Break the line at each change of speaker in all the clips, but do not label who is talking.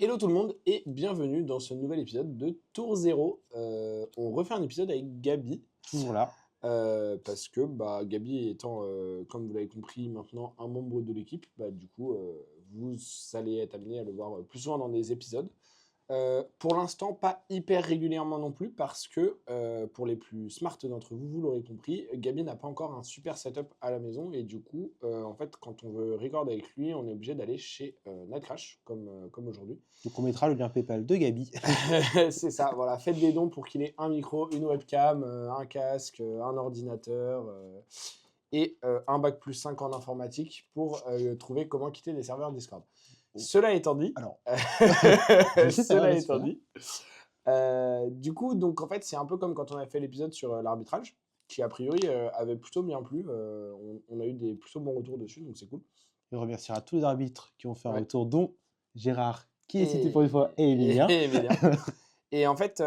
Hello tout le monde et bienvenue dans ce nouvel épisode de Tour Zéro. On refait un épisode avec Gabi
Toujours là.
parce que Gabi étant, comme vous l'avez compris, maintenant un membre de l'équipe, du coup vous allez être amené à le voir plus souvent dans des épisodes. Pour l'instant, pas hyper régulièrement non plus parce que pour les plus smart d'entre vous, vous l'aurez compris, Gabi n'a pas encore un super setup à la maison et du coup, en fait, quand on veut record avec lui, on est obligé d'aller chez Nightcrash comme aujourd'hui.
Donc on mettra le lien PayPal de Gabi.
C'est ça, voilà, faites des dons pour qu'il ait un micro, une webcam, un casque, un ordinateur et un bac+5 en informatique pour trouver comment quitter les serveurs Discord. Cela étant dit,
Alors,
cela étant dit, du coup, donc en fait, c'est un peu comme quand on a fait l'épisode sur l'arbitrage, qui a priori avait plutôt bien plu. On a eu des plutôt bons retours dessus, donc c'est cool.
on remerciera tous les arbitres qui ont fait un
Ouais.
retour, dont Gérard, qui est cité pour une fois, et Emilien.
Et en fait,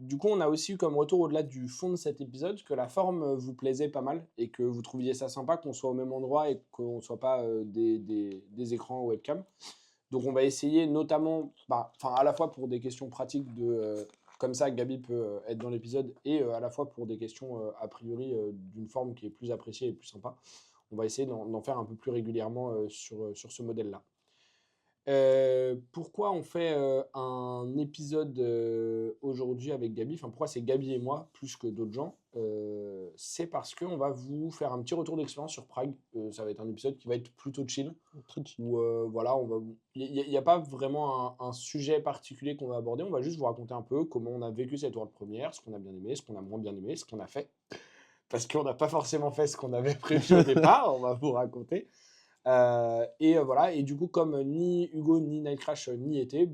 du coup, on a aussi eu comme retour au-delà du fond de cet épisode que la forme vous plaisait pas mal et que vous trouviez ça sympa qu'on soit au même endroit et qu'on ne soit pas des écrans webcam. Donc on va essayer notamment, à la fois pour des questions pratiques comme ça, Gabi peut être dans l'épisode et à la fois pour des questions a priori d'une forme qui est plus appréciée et plus sympa. On va essayer d'en faire un peu plus régulièrement sur ce modèle-là. Pourquoi on fait un épisode aujourd'hui avec Gabi, enfin pourquoi c'est Gabi et moi plus que d'autres gens, c'est parce qu'on va vous faire un petit retour d'expérience sur Prague. Ça va être un épisode qui va être plutôt chill, où voilà, il n'y a pas vraiment un sujet particulier qu'on va aborder, on va juste vous raconter un peu comment on a vécu cette world première, ce qu'on a bien aimé, ce qu'on a moins bien aimé, ce qu'on a fait, parce qu'on n'a pas forcément fait ce qu'on avait prévu au départ, on va vous raconter. Voilà, et du coup, comme ni Hugo ni Nightcrash n'y étaient,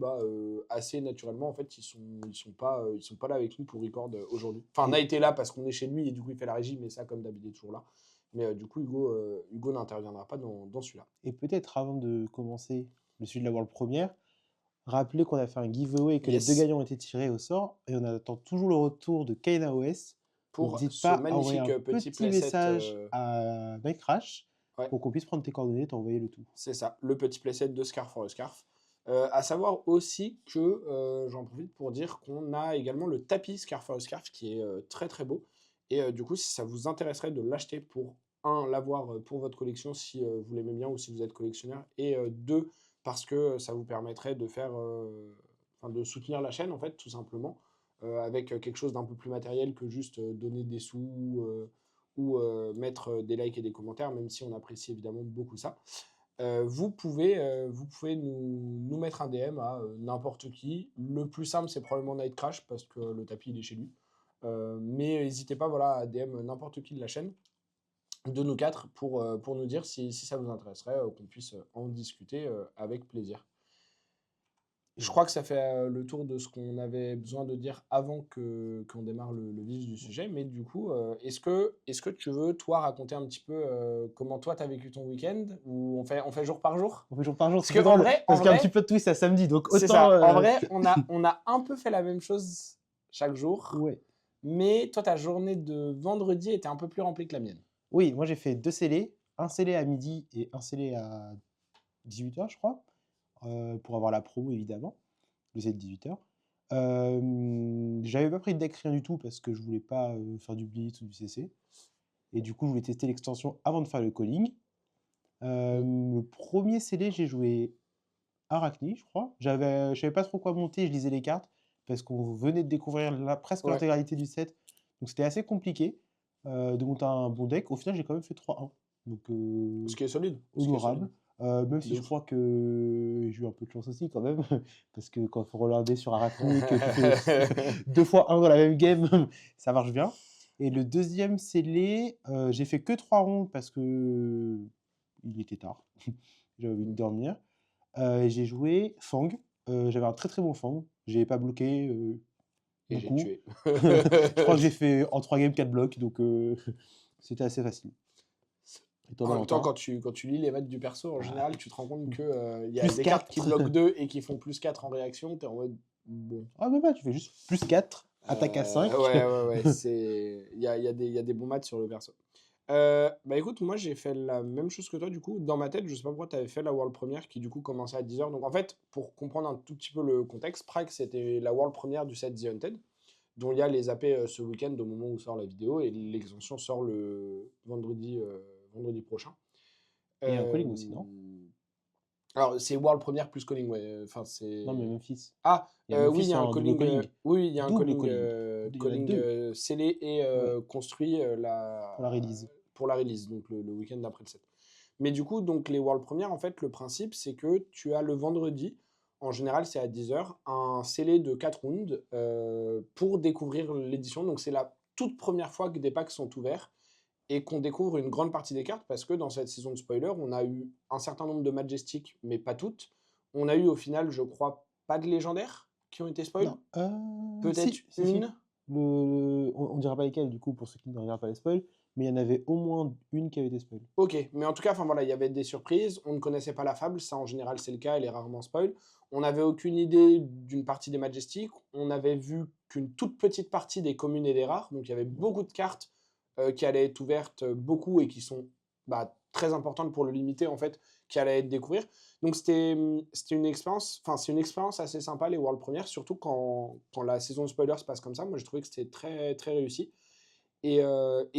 assez naturellement, en fait, ils sont pas là avec nous pour record aujourd'hui. Enfin, Night est là parce qu'on est chez lui et du coup, il fait la régie, mais ça, comme d'habitude, il est toujours là. Mais du coup, Hugo n'interviendra pas dans celui-là.
Et peut-être avant de commencer le sujet de la World Première, rappelez qu'on a fait un giveaway et que les deux gagnants ont été tirés au sort. Et on attend toujours le retour de Kaina OS. Donc
Pour
n'hésite
ce
pas à envoyer
magnifique
un
petit
petit
playset,
message à Nightcrash
ouais.
pour qu'on puisse prendre tes coordonnées et t'envoyer le tout.
C'est ça, le petit playset de Scarf for a Scarf. À savoir aussi que j'en profite pour dire qu'on a également le tapis Scarf for a Scarf qui est très très beau. Et du coup, si ça vous intéresserait de l'acheter pour, un, l'avoir pour votre collection si vous l'aimez bien ou si vous êtes collectionneur, et deux, parce que ça vous permettrait de faire, de soutenir la chaîne en fait, tout simplement, avec quelque chose d'un peu plus matériel que juste donner des sous ou mettre des likes et des commentaires, même si on apprécie évidemment beaucoup ça. Vous pouvez nous mettre un DM à n'importe qui. Le plus simple, c'est probablement Nightcrash, parce que le tapis, il est chez lui. Mais n'hésitez pas à DM n'importe qui de la chaîne, de nous quatre, pour nous dire si ça vous intéresserait, qu'on puisse en discuter avec plaisir. Je crois que ça fait le tour de ce qu'on avait besoin de dire avant qu'on démarre le vif du sujet. Mais du coup, est-ce que tu veux, toi, raconter un petit peu comment toi, tu as vécu ton week-end? Ou on fait jour par jour?
On fait jour par jour,
Parce qu'en vrai,
parce qu'il y a un petit peu de twist à samedi. Donc
c'est
autant.
ça. En vrai, on a un peu fait la même chose chaque jour.
Ouais.
Mais toi, ta journée de vendredi était un peu plus remplie que la mienne.
Oui, moi j'ai fait 2 scellés, un scellé à midi et un scellé à 18h, je crois, pour avoir la promo évidemment, le scellé de 18h. J'avais pas pris de deck, rien du tout, parce que je voulais pas faire du blitz ou du CC. Et du coup, je voulais tester l'extension avant de faire le calling. Le premier scellé, j'ai joué Arachni, je crois. Je savais pas trop quoi monter, je lisais les cartes, parce qu'on venait de découvrir presque l'intégralité du set. Donc c'était assez compliqué de monter un bon deck. Au final, j'ai quand même fait 3-1. Donc,
Ce qui est solide.
honorable. Même si
De
je
ouf.
crois que j'ai eu un peu de chance aussi quand même, parce que quand il faut regarder sur Arachni, que tu fais 2 fois 1 dans la même game, ça marche bien. Et le deuxième scellé, j'ai fait que 3 rondes parce que il était tard. J'avais envie de dormir. J'ai joué Fang. J'avais un très très bon Fang. J'ai pas bloqué
Et j'ai
beaucoup.
tué.
Je crois que j'ai fait en 3 games 4 blocs, donc c'était assez facile. Et toi,
En même temps,
Valentin?
quand tu lis les maths du perso, en général, tu te rends compte qu'il y a
Plus
des cartes qui
4.
bloquent 2 et qui font plus 4 en réaction. T'es en mode, bon.
Ah, même pas, tu fais juste plus 4, attaque à 5.
Ouais. Il y a des bons maths sur le perso. Bah écoute, moi j'ai fait la même chose que toi du coup. Dans ma tête, je sais pas pourquoi tu avais fait la World Première qui du coup commençait à 10h. Donc en fait, pour comprendre un tout petit peu le contexte, Prague c'était la World Première du set The Haunted, dont il y a les AP ce week-end au moment où sort la vidéo et l'extension sort le vendredi prochain.
Et un
Euh,
calling aussi, non?
alors c'est World Première plus calling, ouais. Enfin
Non, mais
c'est.
Memphis.
Ah,
Il y a
oui, il
Memphis
y a un
en double
calling.
calling.
Oui, il y a un
Double
calling,
calling. Il y en a
calling
deux.
scellé et
Ouais,
construit
pour la release.
pour la release, donc le week-end d'après le set. Mais du coup, donc les World Premières, en fait, le principe, c'est que tu as le vendredi, en général, c'est à 10h, un scellé de 4 rounds pour découvrir l'édition. Donc c'est la toute première fois que des packs sont ouverts et qu'on découvre une grande partie des cartes parce que dans cette saison de spoiler, on a eu un certain nombre de Majestic, mais pas toutes. On a eu au final, je crois, pas de légendaires qui ont été spoil.
Non,
Peut-être
si.
une.
On dira pas lesquels, du coup, pour ceux qui ne regardent pas les spoils, mais il y en avait au moins une qui avait été spoil.
Ok, mais en tout cas, enfin voilà, il y avait des surprises. On ne connaissait pas la fable, ça en général c'est le cas, elle est rarement spoil. On n'avait aucune idée d'une partie des Majestic. On avait vu qu'une toute petite partie des communes et des rares. Donc il y avait beaucoup de cartes qui allaient être ouvertes, beaucoup et qui sont très importantes pour le limiter en fait, qui allaient être découvrir. Donc c'était une expérience, enfin c'est une expérience assez sympa les World Premières, surtout quand la saison de spoilers se passe comme ça. Moi j'ai trouvé que c'était très très réussi. Et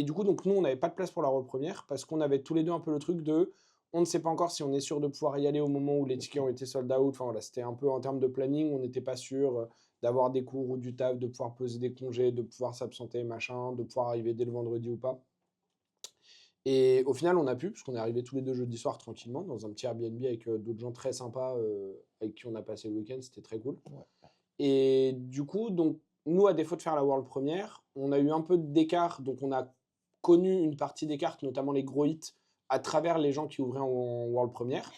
du coup, donc nous, on n'avait pas de place pour la World Première parce qu'on avait tous les deux un peu le truc de on ne sait pas encore si on est sûr de pouvoir y aller au moment où les tickets ont été sold out. Enfin voilà, c'était un peu en termes de planning, on n'était pas sûr d'avoir des cours ou du taf, de pouvoir poser des congés, de pouvoir s'absenter, machin, de pouvoir arriver dès le vendredi ou pas. Et au final, on a pu, puisqu'on est arrivé tous les deux jeudi soir tranquillement dans un petit Airbnb avec d'autres gens très sympas avec qui on a passé le week-end, c'était très cool.
Ouais.
Et du coup, donc, nous, à défaut de faire la World Première, on a eu un peu d'écart. Donc, on a connu une partie des cartes, notamment les gros hits, à travers les gens qui ouvraient en World Première.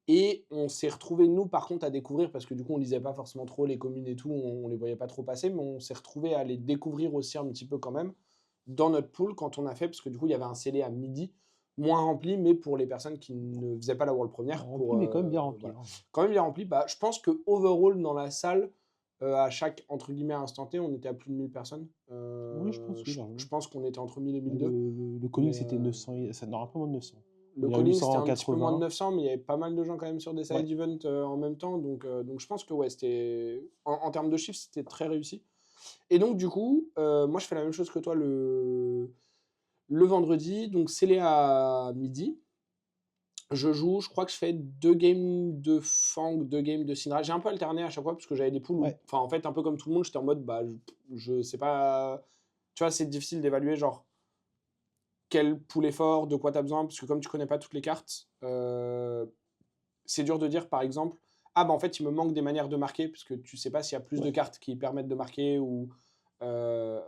Et on s'est retrouvés, nous, par contre, à découvrir, parce que du coup, on lisait pas forcément trop les communes et tout, on les voyait pas trop passer, mais on s'est retrouvés à les découvrir aussi un petit peu quand même dans notre pool quand on a fait, parce que du coup, il y avait un scellé à midi, moins rempli, mais pour les personnes qui ne faisaient pas la World Première.
Rempli, mais quand même bien rempli.
Voilà.
Hein.
Quand même bien rempli. Bah, je pense que overall, dans la salle, à chaque, entre guillemets, instant T, on était à plus de 1000 personnes.
Oui, je pense, oui,
Je
largement.
pense qu'on était entre 1000 et
Bah,
1002.
le calling,
Mais
c'était 900, ça n'aura pas moins de 900.
le
Il y a
calling, c'était un petit peu moins de
880.
900, mais il y avait pas mal de gens quand même sur des side
Ouais.
events en même temps. Donc je pense que ouais, c'était en termes de chiffres, c'était très réussi. Et donc, du coup, moi, je fais la même chose que toi le vendredi. Donc, scellé à midi. Je joue, je crois que je fais 2 games de Fang, 2 games de Syndra. J'ai un peu alterné à chaque fois parce que j'avais des poules où,
Ouais.
enfin, en fait, un peu comme tout le monde, j'étais en mode, je sais pas. Tu vois, c'est difficile d'évaluer, genre, quel pool est fort, de quoi tu as besoin, parce que comme tu connais pas toutes les cartes, c'est dur de dire, par exemple, ah bah en fait, il me manque des manières de marquer, parce que tu sais pas s'il y a plus de
Ouais.
cartes qui permettent de marquer ou. euh,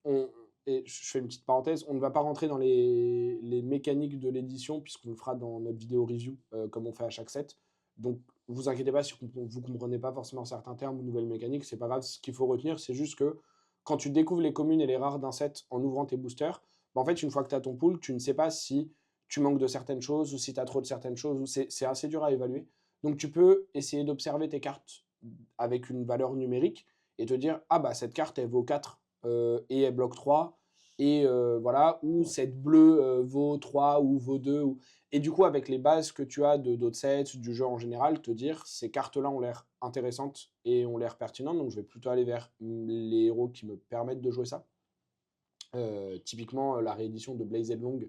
on- et je fais une petite parenthèse, on ne va pas rentrer dans les mécaniques de l'édition, puisqu'on le fera dans notre vidéo review, comme on fait à chaque set. Donc, vous inquiétez pas si vous comprenez pas forcément certains termes ou nouvelles mécaniques, c'est pas grave. Ce qu'il faut retenir, c'est juste que quand tu découvres les communes et les rares d'un set en ouvrant tes boosters, bah en fait, une fois que tu as ton pool, tu ne sais pas si tu manques de certaines choses ou si tu as trop de certaines choses. C'est assez dur à évaluer. Donc, tu peux essayer d'observer tes cartes avec une valeur numérique et te dire, ah bah cette carte, elle vaut 4 et elle bloque 3. Et voilà, ou
Ouais.
cette bleue vaut 3 ou vaut 2. Et du coup, avec les bases que tu as de d'autres sets, du jeu en général, te dire ces cartes-là ont l'air intéressantes et ont l'air pertinentes. Donc, je vais plutôt aller vers les héros qui me permettent de jouer ça. Typiquement, la réédition de Blaze Long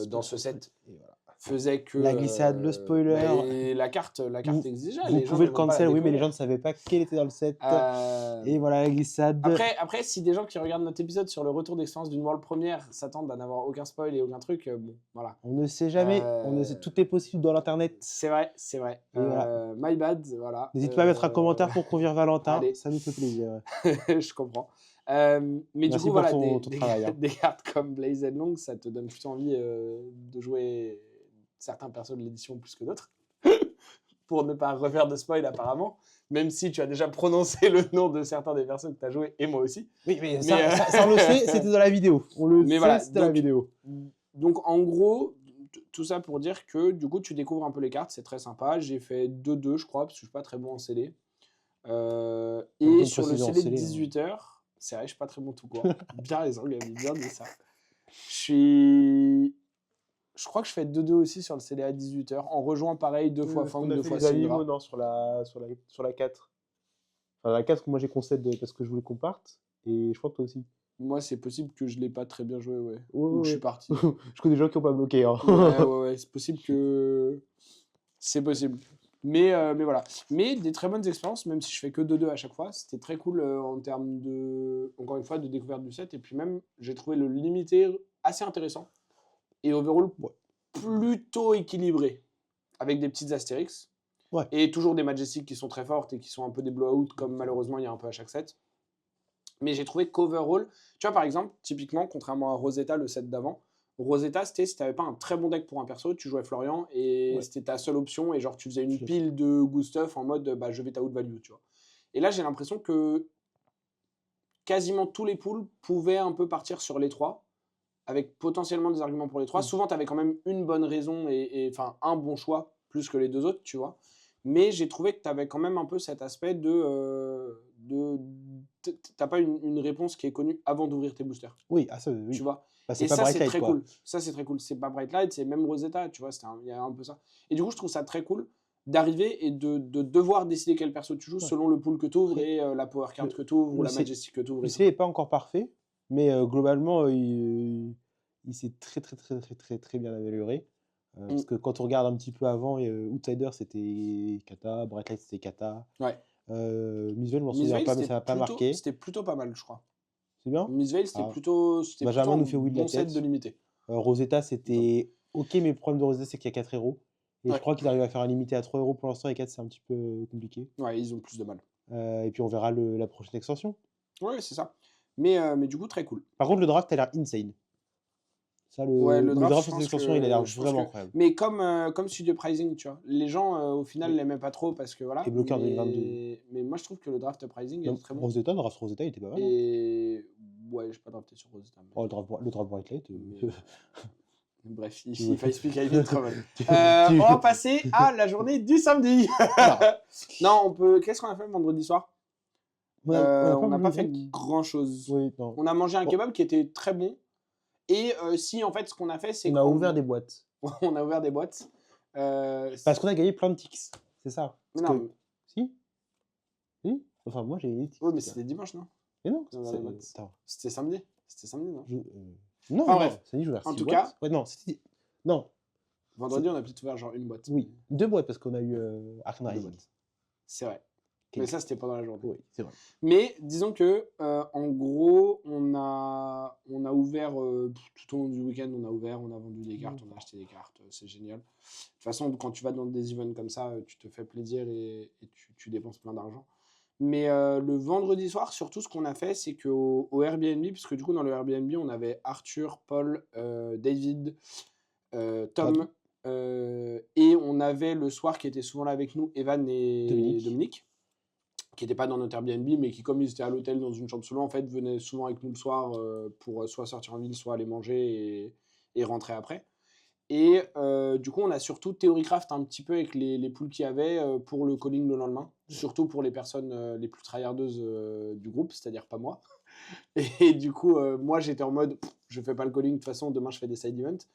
dans ce set
Et voilà.
faisait que
La glissade, le spoiler.
la carte
Vous,
existe déjà,
vous
les gens
pouvez
ne
le
vont pas la
cancel, oui, mais les gens
découvrir.
ne savaient pas quel était dans le set.
Euh,
Et voilà, la glissade.
Après, si des gens qui regardent notre épisode sur le retour d'expérience d'une World Première s'attendent à n'avoir aucun spoil et aucun truc, bon, voilà.
On ne sait jamais. On ne sait, tout est possible dans l'internet.
C'est vrai, c'est vrai.
Et voilà.
My bad, voilà.
N'hésite pas à mettre un commentaire pour qu'on vire Valentin.
Allez.
Ça nous fait plaisir.
Je comprends. Mais
Merci
du coup,
pour
voilà,
ton travail. Hein.
des cartes comme Blaze Long, ça te donne plutôt envie de jouer certains persos de l'édition plus que d'autres. Pour ne pas refaire de spoil, apparemment. Même si tu as déjà prononcé le nom de certains des personnes que tu as joué, et moi aussi.
Oui, mais ça, on le sait, c'était dans la vidéo. On le sait,
voilà,
c'était dans la vidéo.
Donc, en gros, tout ça pour dire que du coup, tu découvres un peu les cartes, c'est très sympa. J'ai fait 2-2, je crois, parce que je suis pas très bon en CD. Et sur le CD de 18h, c'est vrai, je suis pas très bon tout court. Bien raison, Gabi, bien dit ça. Je crois que je fais 2-2 aussi sur le CDA à 18h, en rejoint pareil, 2 fois
Parce
Fang,
qu'on a
2
fait
fois
les animaux,
Syndra.
non, sur la 4. Enfin, la 4, moi j'ai concède parce que je voulais qu'on parte. Et je crois que toi aussi.
Moi, c'est possible que je l'ai pas très bien joué, ouais.
Ouais,
Ou que je
ouais,
suis
ouais.
parti.
Je connais des gens qui n'ont pas bloqué. Hein.
Ouais, ouais, ouais, c'est possible que... C'est possible. Mais voilà. Mais des très bonnes expériences, même si je fais que 2-2 à chaque fois. C'était très cool en termes de, encore une fois, de découverte du set. Et puis même, j'ai trouvé le limité assez intéressant. Et overall,
Ouais.
plutôt équilibré. Avec des petites astérix.
Ouais.
Et toujours des Majestic qui sont très fortes et qui sont un peu des blowouts, comme malheureusement il y a un peu à chaque set. Mais j'ai trouvé qu'overall, tu vois, par exemple, typiquement, contrairement à Rosetta, le set d'avant, Rosetta, c'était si t'avais pas un très bon deck pour un perso, tu jouais Florian et
Ouais.
c'était ta seule option. Et genre, tu faisais une
Je-
pile de good stuff en mode bah, je vais ta out value, tu vois. Et là, j'ai l'impression que quasiment tous les pools pouvaient un peu partir sur les trois, avec potentiellement des arguments pour les trois.
Mm.
Souvent, tu avais quand même une bonne raison et enfin un bon choix, plus que les deux autres, tu vois. Mais j'ai trouvé que tu avais quand même un peu cet aspect t'as pas une réponse qui est connue avant d'ouvrir tes boosters,
Oui, ça,
tu
oui.
vois.
Bah, c'est
Et
pas
ça,
Bright
c'est
Light,
très
quoi.
cool. Ça, c'est très cool. C'est pas Bright Light, c'est même Rosetta, tu vois. Il y a un peu ça. Et du coup, je trouve ça très cool d'arriver et de devoir décider quel perso tu joues
Ouais.
selon le pool que tu ouvres
Après,
et la power card
le,
que tu ouvres ou
le,
la
C-
majestic que tu ouvres
le
et tout.
C n'est pas encore parfait, mais globalement, il s'est très, très, très, très, très, très bien amélioré. Parce
Mm.
que quand on regarde un petit peu avant, Outsider c'était Kata, Bright Light c'était Kata.
Ouais.
Miss Veil, je m'en
Miss
souviens
Veil,
pas, mais ça m'a pas marqué.
c'était plutôt pas mal, je crois.
C'est bien?
Miss Veil,
Ah.
c'était plutôt
Benjamin
un
nous fait oui de la
bon set de
tête.
limité.
Rosetta,
Attends.
c'était ok, mais le problème de Rosetta, c'est qu'il y a 4 héros. Et je
Ouais.
crois qu'ils arrivent à faire un limité à 3 euros pour l'instant, et 4, c'est un petit peu compliqué.
Ouais, ils ont plus de mal.
Et puis on verra la prochaine extension.
Ouais, c'est ça. Mais du coup, très cool.
Par contre, le draft a l'air insane. Ça,
Ouais, le
le
draft,
draft sur cette extension, il a l'air vraiment incroyable.
Mais comme Studio Pricing, tu vois. Les gens, au final,
Oui.
l'aimaient pas trop parce que voilà.
Et bloqué en 2022.
Mais moi, je trouve que le draft Pricing
Même
est très bon.
Rosetta, le draft Rosetta, il était pas mal. Hein.
Et ouais, j'ai pas drafté sur Rosetta.
Oh, le draft Bright Light.
Mais, bref,
Tu veux-
il fallait expliquer à très mal.
tu-
On va passer à la journée du samedi.
Voilà.
Non, on peut. Qu'est-ce qu'on a fait le vendredi soir? On n'a pas fait
mangé
grand chose.
Oui, non.
On a mangé un
Bon,
kebab qui était très bon. Et si, en fait, ce qu'on a fait, c'est
on a
qu'on
ouvert des boîtes.
on a ouvert des boîtes.
Parce qu'on a gagné plein de tics. C'est ça.
Mais
Parce
non,
que... Si? Si? Enfin, moi, j'ai gagné des tics.
oui, mais c'était dimanche, non?
Mais non,
qu'on a ouvert les boîtes.
attends.
C'était samedi. C'était samedi, non?
Non,
Enfin,
non,
bref.
samedi, j'ai ouvert
En
6
tout
boîtes.
cas-
Ouais, non, c'était... Non,
Vendredi, on a peut-être ouvert genre une boîte.
oui, 2 boîtes parce qu'on a eu Arcane
Deux
Rising.
boîtes. C'est vrai.
Quel-
Mais ça, c'était pendant la journée.
Oui, c'est vrai.
Mais disons que, en gros, on a ouvert tout au long du week-end, on a vendu des cartes, on a acheté des cartes, c'est génial. De toute façon, quand tu vas dans des events comme ça, tu te fais plaisir et tu dépenses plein d'argent. Mais le vendredi soir, surtout, ce qu'on a fait, c'est qu'au Airbnb, puisque du coup, dans le Airbnb, on avait Arthur, Paul, David, Tom, et on avait le soir qui était souvent là avec nous, Evan et Dominique qui n'étaient pas dans notre Airbnb, mais qui, comme ils étaient à l'hôtel dans une chambre solo, en fait, venaient souvent avec nous le soir pour soit sortir en ville, soit aller manger et rentrer après. Et du coup, on a surtout Theorycraft un petit peu avec les poules qu'il y avait pour le calling le lendemain, surtout pour les personnes les plus tryhardeuses du groupe, c'est-à-dire pas moi. Et du coup, moi, j'étais en mode, je fais pas le calling, de toute façon, demain, je fais des side events.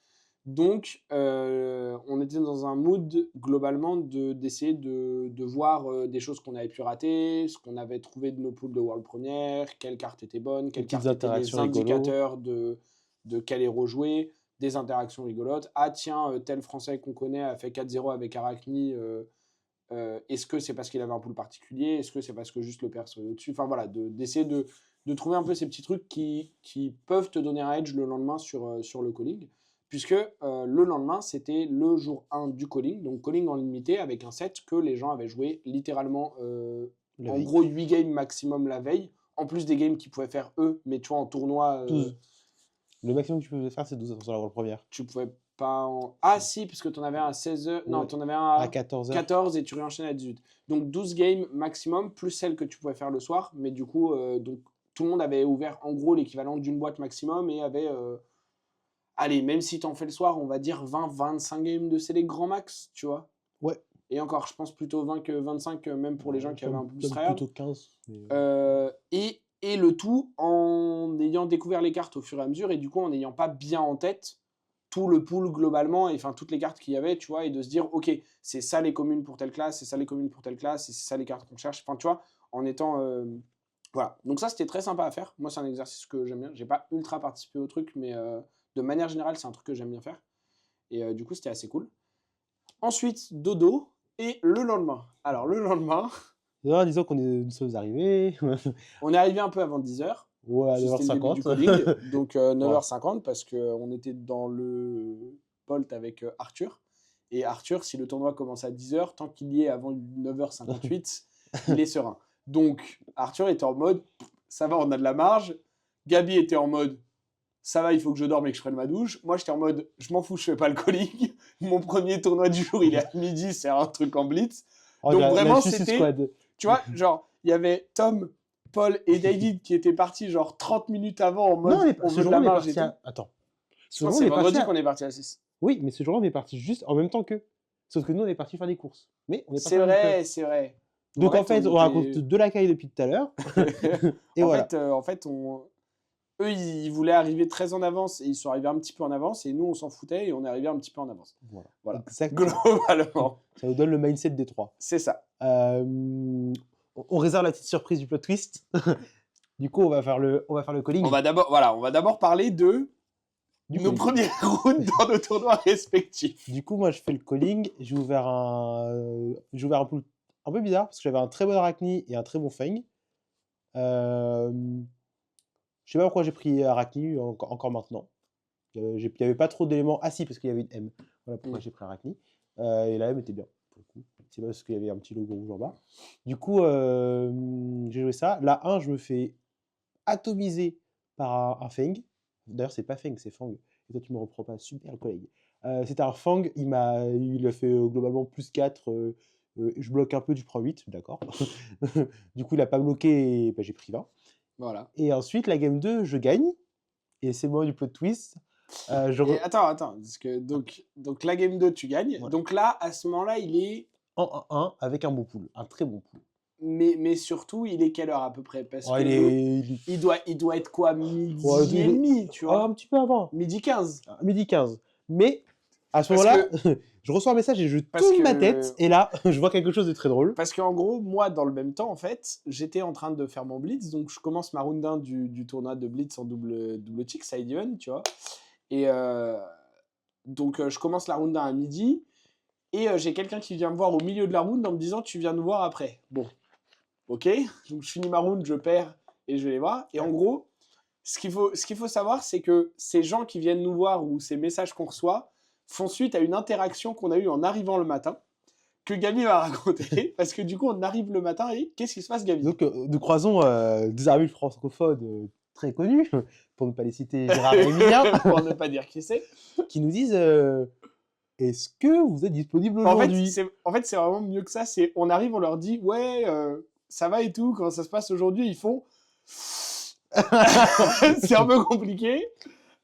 Donc, on était dans un mood globalement d'essayer de voir des choses qu'on avait pu rater, ce qu'on avait trouvé de nos poules de World Premiere, quelles cartes étaient bonnes, quelles
petites
cartes étaient des
interactions rigolo.
indicateurs de quel héros jouer, des interactions rigolotes. Ah tiens, tel Français qu'on connaît a fait 4-0 avec Arachni. Est-ce que c'est parce qu'il avait un pool particulier? Est-ce que c'est parce que juste le perso est au-dessus? Enfin voilà, d'essayer de trouver un peu ces petits trucs qui peuvent te donner un edge le lendemain sur le calling. Puisque le lendemain, c'était le jour 1 du calling, donc calling en limité avec un set que les gens avaient joué littéralement
La
en
veille.
gros 8 games maximum la veille, en plus des games qu'ils pouvaient faire eux, mais tu vois en tournoi,
12. Le maximum que tu peux faire, c'est 12 sur la World Première.
tu pouvais pas en... Ah si, parce que tu en avais un à 16h, non,
Ouais.
tu en avais un
À
à
14h.
14 et tu réenchaînais à 18. Donc 12 games maximum, plus celles que tu pouvais faire le soir, mais du coup, donc, tout le monde avait ouvert en gros l'équivalent d'une boîte maximum et avait... Allez, même si tu en fais le soir, on va dire 20-25 games de CD grand max, tu vois.
Ouais.
Et encore, je pense plutôt 20 que 25, même pour les gens qui avaient un peu plus tryhard.
Plutôt 15. Mais...
Et Et le tout en ayant découvert les cartes au fur et à mesure et du coup en n'ayant pas bien en tête tout le pool globalement, et enfin toutes les cartes qu'il y avait, tu vois, et de se dire, ok, c'est ça les communes pour telle classe, c'est ça les communes pour telle classe, et c'est ça les cartes qu'on cherche, enfin tu vois, en étant... voilà, donc ça c'était très sympa à faire, moi c'est un exercice que j'aime bien, j'ai pas ultra participé au truc, mais de manière générale c'est un truc que j'aime bien faire, et du coup c'était assez cool. Ensuite, dodo, et le lendemain. Alors le lendemain,
Non, disons nous sommes arrivés.
on est arrivé un peu avant 10h,
Ouais, à
c'était le début du
9h50.
calling, donc
Ouais.
9h50 parce qu'on était dans le Bolt avec Arthur. Et Arthur, si le tournoi commence à 10h, tant qu'il y est avant 9h58, il est serein. Donc Arthur était en mode, ça va, on a de la marge. Gabi était en mode, ça va, il faut que je dorme et que je prenne ma douche. Moi, j'étais en mode, je m'en fous, je fais pas le calling. Mon premier tournoi du jour, il est à midi, c'est un truc en blitz.
Oh,
Donc
la
vraiment,
Suicide
c'était,
Squad.
tu vois, genre, il y avait Tom, Paul et David qui étaient partis genre 30 minutes avant en
Non,
mode on
ce
veut de
jour-là,
la
on est
marge et
parti
tout.
à... Attends. Ce
Non,
jour-là,
c'est
on est parti
vendredi
à...
qu'on est parti à 6.
Oui, mais ce jour-là, on est parti juste en même temps qu'eux. Sauf que nous, on est parti faire des courses. Mais on est parti
C'est
en même temps
vrai, c'est vrai.
Donc en fait, on raconte
était...
de la caille depuis tout à l'heure. Et
en,
voilà.
fait, eux, ils voulaient arriver très en avance et ils sont arrivés un petit peu en avance et nous, on s'en foutait et on est arrivé un petit peu en avance. Voilà.
Exactement.
Globalement.
Ça nous donne le mindset des trois.
C'est ça.
On réserve la petite surprise du plot twist. Du coup, on va faire le calling.
On va d'abord parler de nos premiers rounds dans nos tournois respectifs.
Du coup, moi, je fais le calling. J'ai ouvert un pool un peu bizarre parce que j'avais un très bon Arachni et un très bon Feng. Je sais pas pourquoi j'ai pris Arachni encore maintenant. Il n'y avait pas trop d'éléments. Ah si, parce qu'il y avait une M. Voilà pourquoi j'ai pris Arachni. Et la M était bien, pour le coup. C'est parce qu'il y avait un petit logo rouge en bas. Du coup, j'ai joué ça. La 1, je me fais atomiser par un Feng. D'ailleurs, c'est pas Feng, c'est Fang. Et toi, tu me reprends pas. Super, collègue. C'était un Fang. Il a fait globalement plus 4. Je bloque un peu, je prends 8. D'accord. Du coup, il a pas bloqué. Et, bah, j'ai pris 20.
Voilà.
Et ensuite, la game 2, je gagne. Et c'est moi du plot twist.
Et attends, parce que donc la game 2, tu gagnes.
Voilà.
Donc là, à ce moment-là, il est...
En 1-1 avec un bon pool, un très bon pool.
Mais surtout, il est quelle heure à peu près? Parce que il doit être quoi? Midi et demi, tu vois?
Un petit peu avant.
Midi 15.
Midi 15. Mais à ce moment-là, je reçois un message et je tourne ma tête. Et là, je vois quelque chose de très drôle.
Parce qu'en gros, moi, dans le même temps, en fait, j'étais en train de faire mon blitz. Donc, je commence ma round 1 du tournoi de blitz en double tick, side even, tu vois. Et donc, je commence la round 1 à midi. Et j'ai quelqu'un qui vient me voir au milieu de la round en me disant « Tu viens nous voir après ». Bon, ok. Donc, je finis ma round, je perds et je vais les voir. Et en gros, ce qu'il faut savoir, c'est que ces gens qui viennent nous voir ou ces messages qu'on reçoit font suite à une interaction qu'on a eue en arrivant le matin, que Gabi va raconter, parce que du coup, on arrive le matin et qu'est-ce qui se passe, Gabi?
Donc, nous croisons des amis francophones très connus, pour ne pas les citer, Gérard et Emilia,
pour ne pas dire qui c'est,
qui nous disent est-ce que vous êtes disponible aujourd'hui?
En fait, c'est vraiment mieux que ça. On arrive, on leur dit ouais, ça va et tout, comment ça se passe aujourd'hui? Ils font c'est un peu compliqué.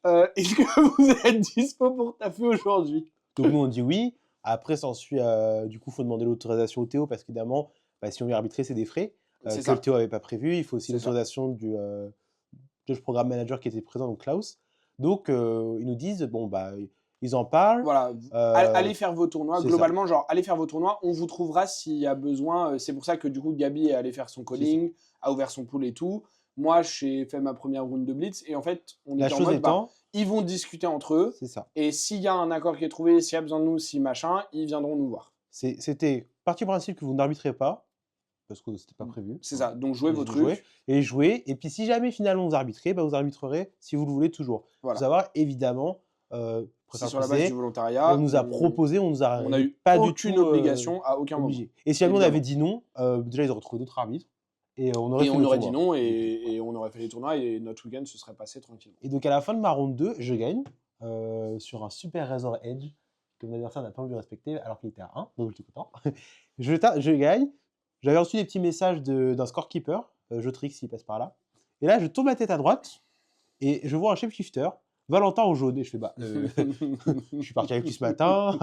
Est-ce que vous êtes dispo pour taffer aujourd'hui?
Donc nous on dit oui. Après s'ensuit du coup il faut demander l'autorisation au Théo parce qu'évidemment si on veut arbitrer c'est des frais que le Théo n'avait pas prévu. Il faut aussi l'autorisation du judge programme manager qui était présent, donc Klaus. Donc ils nous disent bon bah ils en parlent.
Voilà, allez faire vos tournois. Globalement, genre allez faire vos tournois. On vous trouvera s'il y a besoin. C'est pour ça que du coup Gabi est allé faire son calling, a ouvert son pool et tout. Moi, j'ai fait ma première round de blitz et en fait, on était en mode, ils vont discuter entre eux.
C'est ça.
Et s'il y a un accord qui est trouvé, s'il y a besoin de nous, si machin, ils viendront nous voir.
C'était parti du principe que vous n'arbitrez pas parce que c'était pas prévu.
C'est ça. Donc jouez vos trucs.
Jouez. Et puis si jamais finalement vous arbitrez, bah, vous arbitrerez si vous le voulez toujours. Voilà. Faut savoir évidemment.
C'est sur la base du volontariat.
On nous a proposé, on a
eu
pas
aucune obligation à aucun moment.
Et si jamais on avait dit non, déjà ils auraient trouvé d'autres arbitres. Et on aurait
dit non et on aurait fait les tournois et notre week-end se serait passé tranquillement.
Et donc à la fin de ma round 2, je gagne sur un super Razor Edge que mon adversaire n'a pas voulu respecter alors qu'il était à 1, donc j'étais content. je gagne. J'avais reçu des petits messages d'un scorekeeper, je trick s'il passe par là. Et là, je tourne ma tête à droite et je vois un shapeshifter Valentin en jaune. Et je fais, bah, je suis parti avec lui ce matin,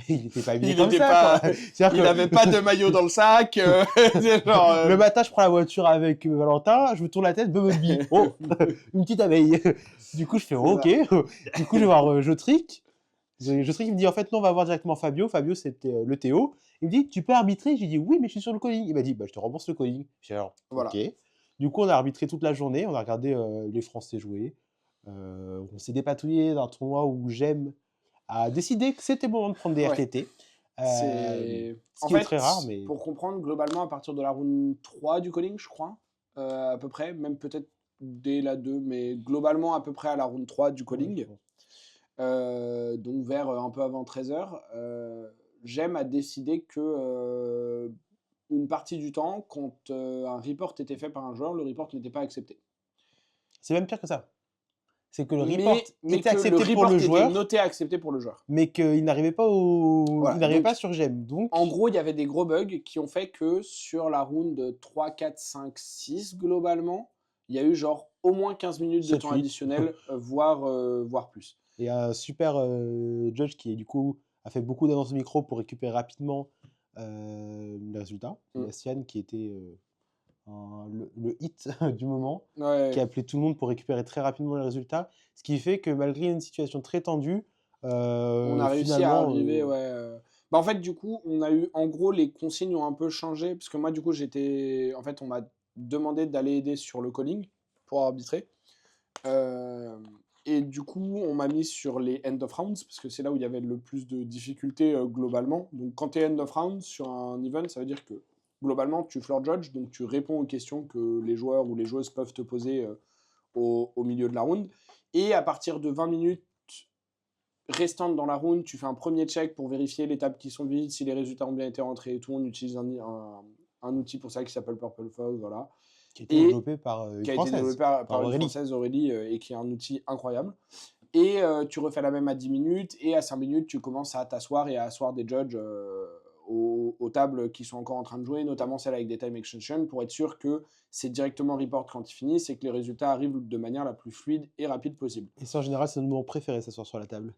il n'était pas habillé
Il
comme
était
ça,
pas,
quoi. C'est-à-dire
il
que
avait pas de maillot dans le sac. C'est genre,
le matin, je prends la voiture avec Valentin, je me tourne la tête, Bumblebee. Oh, une petite abeille. Du coup, je fais,
c'est
ok.
ça.
Du coup, je vais voir Jotric. Jotric, il me dit, en fait, non, on va voir directement Fabio. Fabio, c'était le Théo. Il me dit, tu peux arbitrer? J'ai dit, oui, mais je suis sur le calling. Il m'a dit, bah, je te rembourse le calling. J'ai dit, alors, ok.
Voilà.
Du coup, on a arbitré toute la journée. On a regardé les Français jouer. On s'est dépatouillé d'un tournoi où J'aime a décidé que c'était le moment de prendre des
Ouais.
RTT. Ce
En
qui est
fait,
très rare, mais
pour comprendre, globalement, à partir de la round 3 du calling, je crois, à peu près, même peut-être dès la 2, mais globalement à peu près à la round 3 du
ouais, je
calling,
pense.
donc vers un peu avant 13h, J'aime a décidé que une partie du temps, quand un report était fait par un joueur, le report n'était pas accepté.
C'est même pire que ça. C'est que le report
Mais
était
que le
accepté pour
report
le
était
joueur,
noté accepté pour le joueur.
mais qu'il n'arrivait pas il
Voilà,
n'arrivait
donc
pas sur J'aime. Donc,
en gros, il y avait des gros bugs qui ont fait que sur la round 3, 4, 5, 6, globalement, il y a eu genre au moins 15 minutes de
7,
temps
8.
additionnel, voire plus.
Et un super judge qui, du coup, a fait beaucoup d'annonces micro pour récupérer rapidement les résultats.
Mm.
Yassian, qui était le hit du moment,
Ouais.
qui a appelé tout le monde pour récupérer très rapidement les résultats. Ce qui fait que malgré une situation très tendue,
On a réussi à
finalement,
arriver, ouais. Bah, en fait, du coup, on a eu, en gros, les consignes ont un peu changé, parce que moi, du coup, en fait, on m'a demandé d'aller aider sur le calling pour arbitrer. Et du coup, on m'a mis sur les end of rounds, parce que c'est là où il y avait le plus de difficultés globalement. Donc, quand tu es end of rounds sur un event, ça veut dire que globalement, tu floor judge, donc tu réponds aux questions que les joueurs ou les joueuses peuvent te poser au milieu de la round. Et à partir de 20 minutes restantes dans la round, tu fais un premier check pour vérifier les tables qui sont vides, si les résultats ont bien été rentrés et tout. On utilise un outil pour ça qui s'appelle Purple Fuzz, voilà.
qui a été
Et
développé par une
qui a été développé
Française,
par une
Aurélie.
Française, Aurélie, et qui est un outil incroyable. Et tu refais la même à 10 minutes, et à 5 minutes, tu commences à t'asseoir et à asseoir des judges aux tables qui sont encore en train de jouer, notamment celles avec des time extension, pour être sûr que c'est directement report quand ils finissent et que les résultats arrivent de manière la plus fluide et rapide possible.
Et ça, en général, c'est notre moment préféré, s'asseoir sur la table.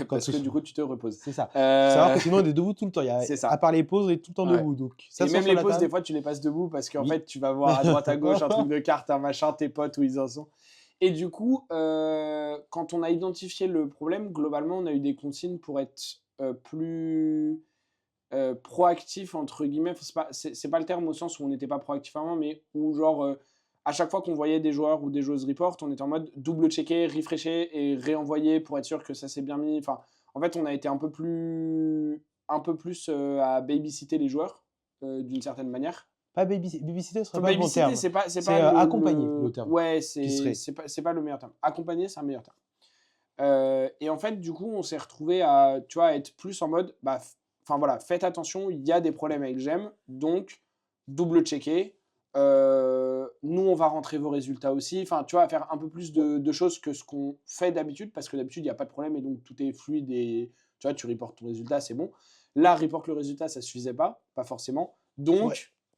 Parce que du coup, tu te reposes.
C'est ça. Faut savoir
Euh,
que sinon, on est debout tout le temps.
C'est ça.
À part les pauses, on est tout le temps
Ouais.
debout. Donc,
Et
s'asseoir
même
sur
les
la
pauses, des
table,
fois, tu les passes debout parce qu'en
oui.
fait, tu vas voir à droite, à gauche un truc de cartes, un machin, tes potes, où ils en sont. Et du coup, quand on a identifié le problème, globalement, on a eu des consignes pour être plus proactif, entre guillemets. Enfin, c'est pas le terme au sens où on n'était pas proactif avant, mais où, genre, à chaque fois qu'on voyait des joueurs ou des joueuses report, on était en mode double-checker, refresher et réenvoyer pour être sûr que ça s'est bien mis. Enfin, en fait, on a été un peu plus à babysitter les joueurs, d'une certaine manière.
Pas babysitter, ce serait
Enfin,
pas le bon
babysitter,
terme.
c'est pas
C'est accompagner, le terme.
Ouais,
Qui serait.
c'est pas le meilleur terme. Accompagner, c'est un meilleur terme. Et en fait, du coup, on s'est retrouvé à, tu vois, être plus en mode, bah, enfin voilà, faites attention, il y a des problèmes avec J'aime, donc double-checker. Nous, on va rentrer vos résultats aussi. Enfin, tu vois, à faire un peu plus de choses que ce qu'on fait d'habitude, parce que d'habitude, il n'y a pas de problème et donc tout est fluide et tu vois, tu reportes ton résultat, c'est bon. Là, reporte le résultat, ça ne suffisait pas forcément. Donc,
Ouais.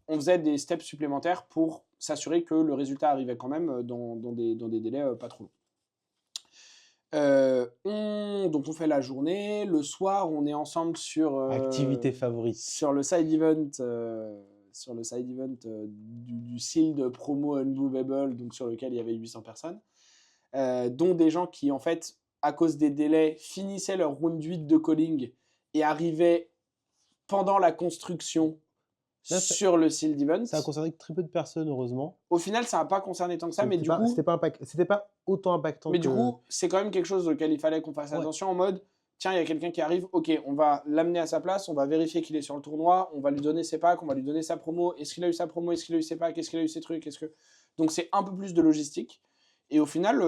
on faisait des steps supplémentaires pour s'assurer que le résultat arrivait quand même dans des délais pas trop longs. Donc on fait la journée, le soir on est ensemble
Activité favorite.
sur le side event, du Sealed Promo Unmovable, donc sur lequel il y avait 800 personnes, dont des gens qui en fait, à cause des délais, finissaient leur round 8 de calling et arrivaient pendant la construction
Là,
sur le Sealed Event.
ça a concerné que très peu de personnes, heureusement.
Au final, ça n'a pas concerné tant que ça, mais du coup,
C'était pas autant impactant
Mais
que.
du coup, c'est quand même quelque chose auquel il fallait qu'on fasse
Ouais.
attention en mode, tiens, il y a quelqu'un qui arrive, ok, on va l'amener à sa place, on va vérifier qu'il est sur le tournoi, on va lui donner ses packs, on va lui donner sa promo, est-ce qu'il a eu sa promo, est-ce qu'il a eu ses packs, est-ce qu'il a eu ses trucs, Donc c'est un peu plus de logistique. Et au final,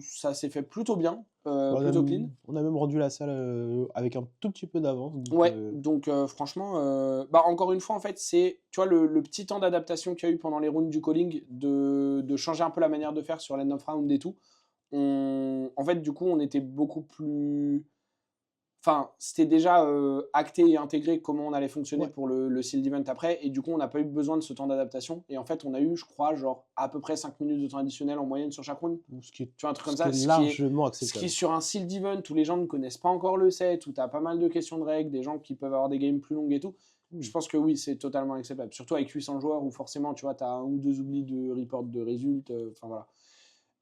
ça s'est fait plutôt bien, plutôt clean.
On a même rendu la salle avec un tout petit peu d'avance.
Ouais, donc franchement, bah, encore une fois, en fait, c'est, tu vois, le petit temps d'adaptation qu'il y a eu pendant les rounds du calling, de changer un peu la manière de faire sur l'end of round et tout. En fait, du coup, on était beaucoup plus. enfin, c'était déjà acté et intégré comment on allait fonctionner
Ouais.
pour le sealed event après, et du coup, on n'a pas eu besoin de ce temps d'adaptation. Et en fait, on a eu, je crois, genre à peu près 5 minutes de temps additionnel en moyenne sur chaque round.
Ce qui est,
Tu vois, un truc comme
ce qui
ça,
est
ce
largement
qui
acceptable.
sur un sealed event où les gens ne connaissent pas encore le set, où tu as pas mal de questions de règles, des gens qui peuvent avoir des games plus longues et tout, je pense que oui, c'est totalement acceptable. Surtout avec 800 joueurs où forcément, tu vois, tu as un ou deux oublis de report de résultats, enfin voilà.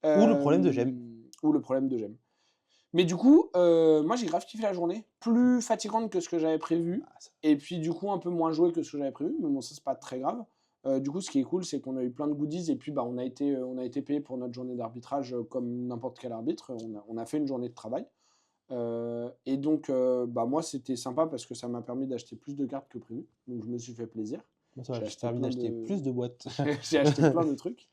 Ou le problème de gemme.
Ou le problème de gemme. Mais du coup, moi j'ai grave kiffé la journée, plus fatigante que ce que j'avais prévu, et puis du coup un peu moins joué que ce que j'avais prévu, mais bon, ça c'est pas très grave. Du coup, ce qui est cool, c'est qu'on a eu plein de goodies, et puis bah, on a été payé pour notre journée d'arbitrage comme n'importe quel arbitre. On a fait une journée de travail. Et donc, bah, moi c'était sympa parce que ça m'a permis d'acheter plus de cartes que prévu, donc je me suis fait plaisir.
Moi, ça
J'ai
m'a
acheté
permis
plein
d'acheter
de...
plus de boîtes.
j'ai acheté plein de trucs.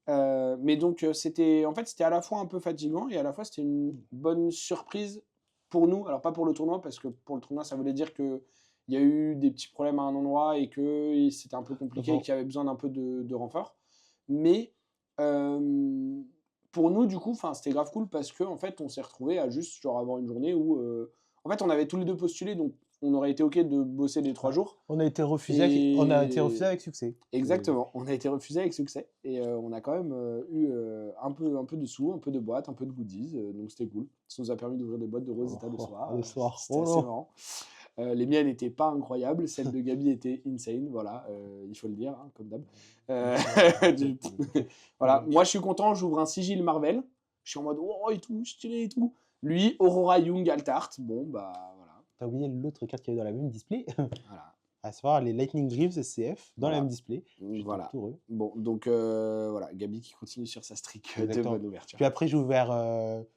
Mais donc, c'était à la fois un peu fatigant et à la fois c'était une bonne surprise pour nous. Alors, pas pour le tournoi, parce que pour le tournoi, ça voulait dire qu'il y a eu des petits problèmes à un endroit et que c'était un peu compliqué et qu'il y avait besoin d'un peu de renfort. Mais pour nous, du coup, c'était grave cool parce qu'en fait, on s'est retrouvés à juste genre, avoir une journée où. En fait, on avait tous les deux postulé, donc on aurait été OK de bosser les 3 jours.
On a été refusé avec succès.
Exactement, on a été refusé avec succès et on a quand même eu un peu de sous, un peu de boîtes, un peu de goodies, donc c'était cool. Ça nous a permis d'ouvrir des boîtes de Rosetta le soir.
Le soir.
C'était assez marrant. Les miennes n'étaient pas incroyables, celle de Gabi était insane, voilà, il faut le dire, hein, comme d'hab. Voilà, moi je suis content, j'ouvre un sigil Marvel, je suis en mode oh et tout, stylé et tout. Lui, Aurora Young Altart, bon bah voilà.
T'as oublié l'autre carte qu'il y avait dans la même display.
Voilà.
À savoir les Lightning Greaves SCF dans la même display.
Voilà.
Tout heureux.
Bon, donc voilà, Gabi qui continue sur sa streak de bonne ouverture.
Puis après, j'ai ouvert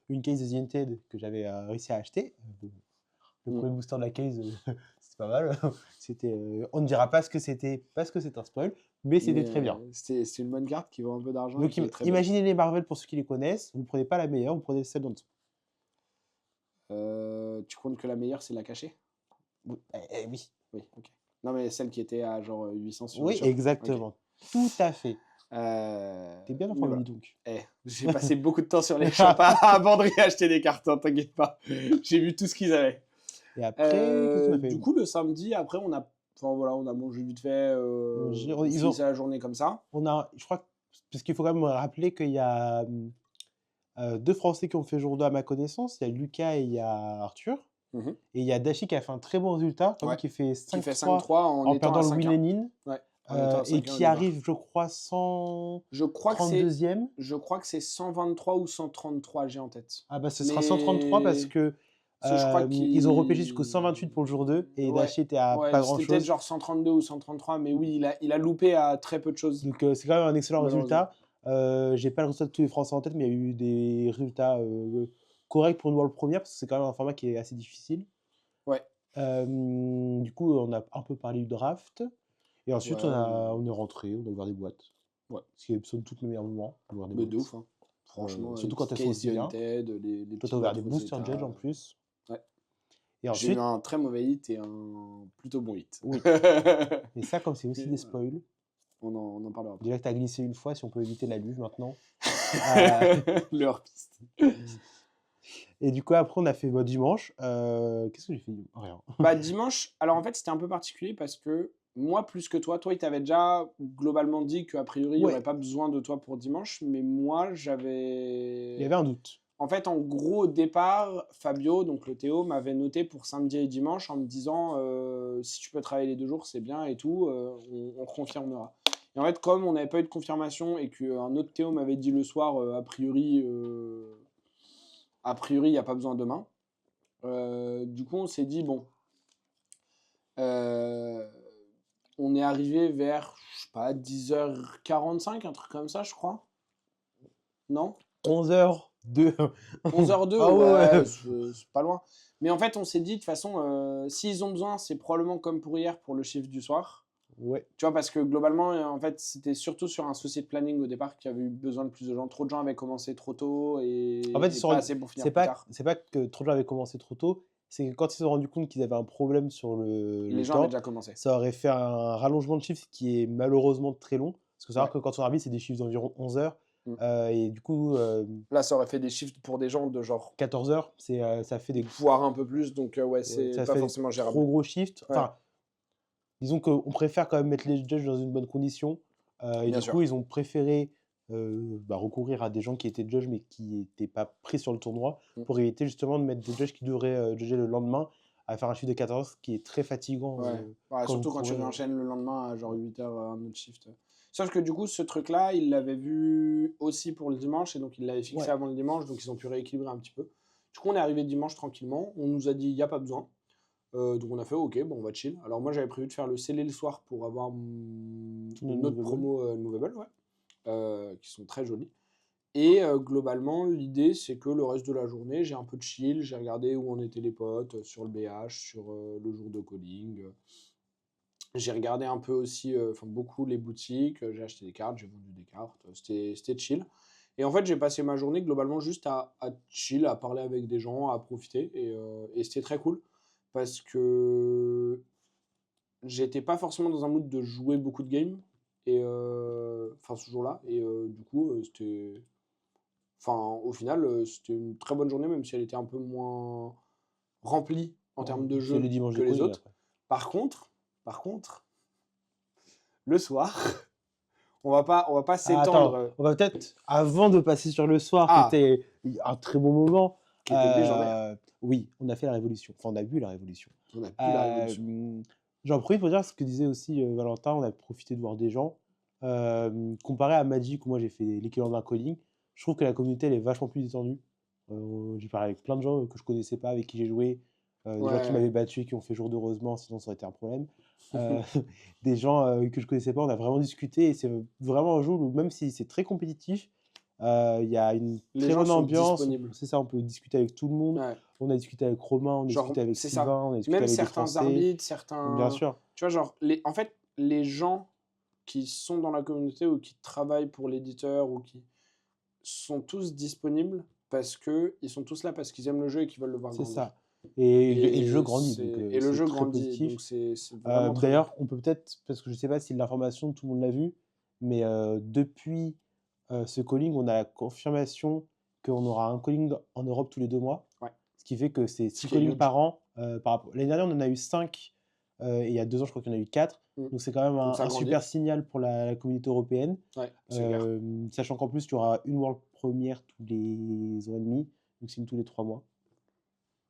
une case de The Untamed que j'avais réussi à acheter. Le premier booster de la case, c'était pas mal. On ne dira pas ce que c'était parce que c'est un spoil, mais c'était très bien.
C'est une bonne carte qui vaut un peu d'argent.
Donc imaginez les Marvel pour ceux qui les connaissent. Vous ne prenez pas la meilleure, vous prenez celle d'en dessous.
Tu comptes que la meilleure, c'est la cachée?
Oui. Oui.
Oui, ok. Non, mais celle qui était à genre 800 sur
Oui, exactement. Okay. Tout à fait. T'es bien informé,
voilà.
Donc.
J'ai passé beaucoup de temps sur les shops avant de réacheter des cartes, t'inquiète pas. J'ai vu tout ce qu'ils avaient.
Et après, qu'est-ce qu'on a fait?
Du coup, le samedi, après, on a mangé vite fait. Ils ont la journée comme ça.
Je crois, parce qu'il faut quand même rappeler qu'il y a 2 Français qui ont fait jour 2 à ma connaissance. Il y a Lucas et il y a Arthur. Et il y a Dashi qui a fait un très bon résultat, qui fait 5-3 en perdant le win and in. Et qui arrive, je crois, 132e.
Je crois que c'est 123 ou 133, j'ai en tête.
Ah bah ce sera 133 parce que ils ont repêché jusqu'au 128 pour le jour 2 et Dashi était à pas grand chose.
C'était peut-être genre 132 ou 133, mais oui, il a loupé à très peu de choses.
Donc c'est quand même un excellent résultat. J'ai pas le résultat de tous les Français en tête, mais il y a eu des résultats corrects pour une World Premiere parce que c'est quand même un format qui est assez difficile.
Ouais.
Du coup, on a un peu parlé du draft. Et ensuite, on est rentré, on a ouvert des boîtes. Ouais. Ce qui est somme toute le meilleur moment.
Mais de ouf, hein. Franchement.
Surtout quand elles sont aussi bien. Toi, t'as ouvert des boosters Judge en plus.
Ouais.
Et ensuite,
j'ai eu un très mauvais hit et un plutôt bon hit.
Oui. Et ça, comme c'est aussi des spoils.
On en parlera.
Déjà que t'as glissé une fois, si on peut éviter la luge maintenant.
Le hors-piste.
Et du coup, après, on a fait dimanche. Qu'est-ce que j'ai fait? Rien.
Dimanche, alors en fait, c'était un peu particulier parce que moi, plus que toi, il t'avait déjà globalement dit qu'a priori, il n'y aurait pas besoin de toi pour dimanche. Mais moi, j'avais...
Il y avait un doute.
En fait, en gros, au départ, Fabio, donc le Théo, m'avait noté pour samedi et dimanche en me disant si tu peux travailler les 2 jours, c'est bien et tout, on confirmera. Et en fait, comme on n'avait pas eu de confirmation et qu'un autre Théo m'avait dit le soir, a priori, il n'y a pas besoin demain. Du coup, on s'est dit, bon, on est arrivé vers, je sais pas, 10h45, un truc comme ça, je crois. Non
11h02.
11h02,
ah ouais.
C'est pas loin. Mais en fait, on s'est dit, de toute façon, s'ils ont besoin, c'est probablement comme pour hier, pour le chiffre du soir.
Ouais.
Tu vois, parce que globalement, en fait, c'était surtout sur un souci de planning au départ qu'il y avait eu besoin de plus de gens. Trop de gens avaient commencé trop tôt et
en fait,
pas assez pour finir plus tard.
C'est pas que trop de gens avaient commencé trop tôt, c'est que quand ils se sont rendus compte qu'ils avaient un problème sur
les gens avaient déjà commencé.
Ça aurait fait un rallongement de chiffres qui est malheureusement très long. Parce que savoir que quand on arbitre, c'est des chiffres d'environ 11 heures.
Mm.
Et du coup,
Là, ça aurait fait des shifts pour des gens de genre
14 heures, ça fait des,
voire un peu plus, donc ouais,
ouais,
c'est
ça
pas
fait
forcément
trop
gérable.
gros shifts.
Ouais,
Enfin, disons qu'on préfère quand même mettre les judges dans une bonne condition. Et
bien
du coup,
sûr.
ils ont préféré recourir à des gens qui étaient judges mais qui n'étaient pas pris sur le tournoi
Mm.
pour éviter justement de mettre des judges qui devraient judger le lendemain à faire un chiffre de 14 qui est très fatigant
Ouais. Ouais,
quand vous
surtout quand tu
courez.
réenchaînes le lendemain à genre 8 heures un autre shift. Sauf que du coup, ce truc-là, ils l'avaient vu aussi pour le dimanche, et donc ils l'avaient fixé
Ouais,
avant le dimanche, donc ils ont pu rééquilibrer un petit peu. Du coup, on est arrivé dimanche tranquillement, on nous a dit, il n'y a pas besoin. Donc on a fait, ok, bon, on va chill. Alors moi, j'avais prévu de faire le scellé le soir pour avoir
tous nos
une autre
movable.
promo Movable, ouais, qui sont très jolies. Et globalement, l'idée, c'est que le reste de la journée, j'ai un peu de chill, j'ai regardé où en étaient les potes, sur le BH, sur le jour de calling. J'ai regardé un peu aussi, enfin beaucoup les boutiques, j'ai acheté des cartes, j'ai vendu des cartes, c'était chill. Et en fait, j'ai passé ma journée globalement juste à chill, à parler avec des gens, à profiter, et c'était très cool. Parce que j'étais pas forcément dans un mood de jouer beaucoup de games, et enfin ce jour-là, et du coup, c'était. Enfin, au final, c'était une très bonne journée, même si elle était un peu moins remplie en
Bon,
termes de
c'est le
jeu
dimanche
que
de
les
calling
autres.
après.
Par contre, le soir, on va pas
Ah,
s'étendre.
attends, on va peut-être, avant de passer sur le soir, qui
Ah,
était un très bon moment,
qui était légendaire.
oui, on a fait la révolution. Enfin, on a vu la révolution.
On a pu la révolution.
J'en profite pour dire ce que disait aussi Valentin, on a profité de voir des gens. Comparé à Magic, où moi j'ai fait l'équivalent d'un calling, je trouve que la communauté elle est vachement plus détendue. J'ai parlé avec plein de gens que je connaissais pas, avec qui j'ai joué, des gens qui
Ouais.
m'avaient battu et qui ont fait jour d'heureusement, sinon ça aurait été un problème. Euh, des gens que je connaissais pas, on a vraiment discuté et c'est vraiment un jeu où même si c'est très compétitif, il y a une
Les
très
gens
bonne
sont
ambiance.
disponibles.
C'est ça, on peut discuter avec tout le monde.
Ouais.
On a discuté avec Romain, on a
Genre,
discuté avec
c'est ça.
Sylvain, on a discuté
Même
avec des
certains
Français.
arbitres,
Bien
certains.
sûr,
Tu vois, genre, en fait, les gens qui sont dans la communauté ou qui travaillent pour l'éditeur ou qui sont tous disponibles parce que ils sont tous là parce qu'ils aiment le jeu et qu'ils veulent le voir
c'est
grandir.
ça. Et le jeu
Et,
grandit, donc
et le
c'est
jeu
très
grandit, donc
positif.
c'est vraiment très bien.
D'ailleurs, on peut peut-être, parce que je sais pas si l'information, tout le monde l'a vu, mais depuis ce calling, on a la confirmation qu'on aura un calling en Europe tous les 2 mois.
Ouais.
Ce qui fait que c'est
Ce
6
qui est
callings
huge.
par an. L'année dernière, on en a eu 5. Et il y a 2 ans, je crois qu'il y en a eu 4.
Mm.
Donc c'est quand même
Donc ça
un
grandit.
super signal pour la communauté européenne.
Ouais, c'est clair.
Sachant qu'en plus, tu auras une World Première tous les ans et demi. Donc c'est une tous les 3 mois.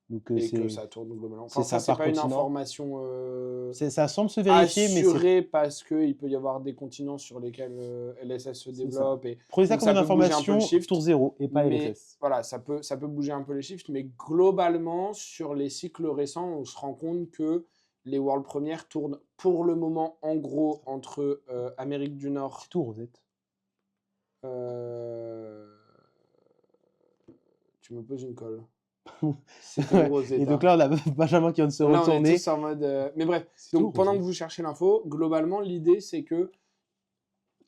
Donc
Et que ça tourne globalement.
c'est
Enfin, ça,
ça
c'est
par
pas une
continent.
information
Ça semble se vérifier, mais c'est
assurée parce qu'il peut y avoir des continents sur lesquels LSS se
c'est ça.
développe. Et
Prenez ça
donc
comme
ça
une
peut bouger un peu le
information,
shift.
tour 0 et pas
Mais
LSS.
voilà, ça peut bouger un peu les shifts. Mais globalement, sur les cycles récents, on se rend compte que les World Premières tournent pour le moment, en gros, entre Amérique du Nord.
C'est tout, Rosette.
euh, Tu me poses une colle. C'était une
Et donc
Rosetta.
là, on a Benjamin qui vient de se
Donc là, on est
retourner.
tous en mode. Mais bref,
C'est tout,
donc pendant que
Rosette.
vous cherchez l'info, globalement, l'idée, c'est que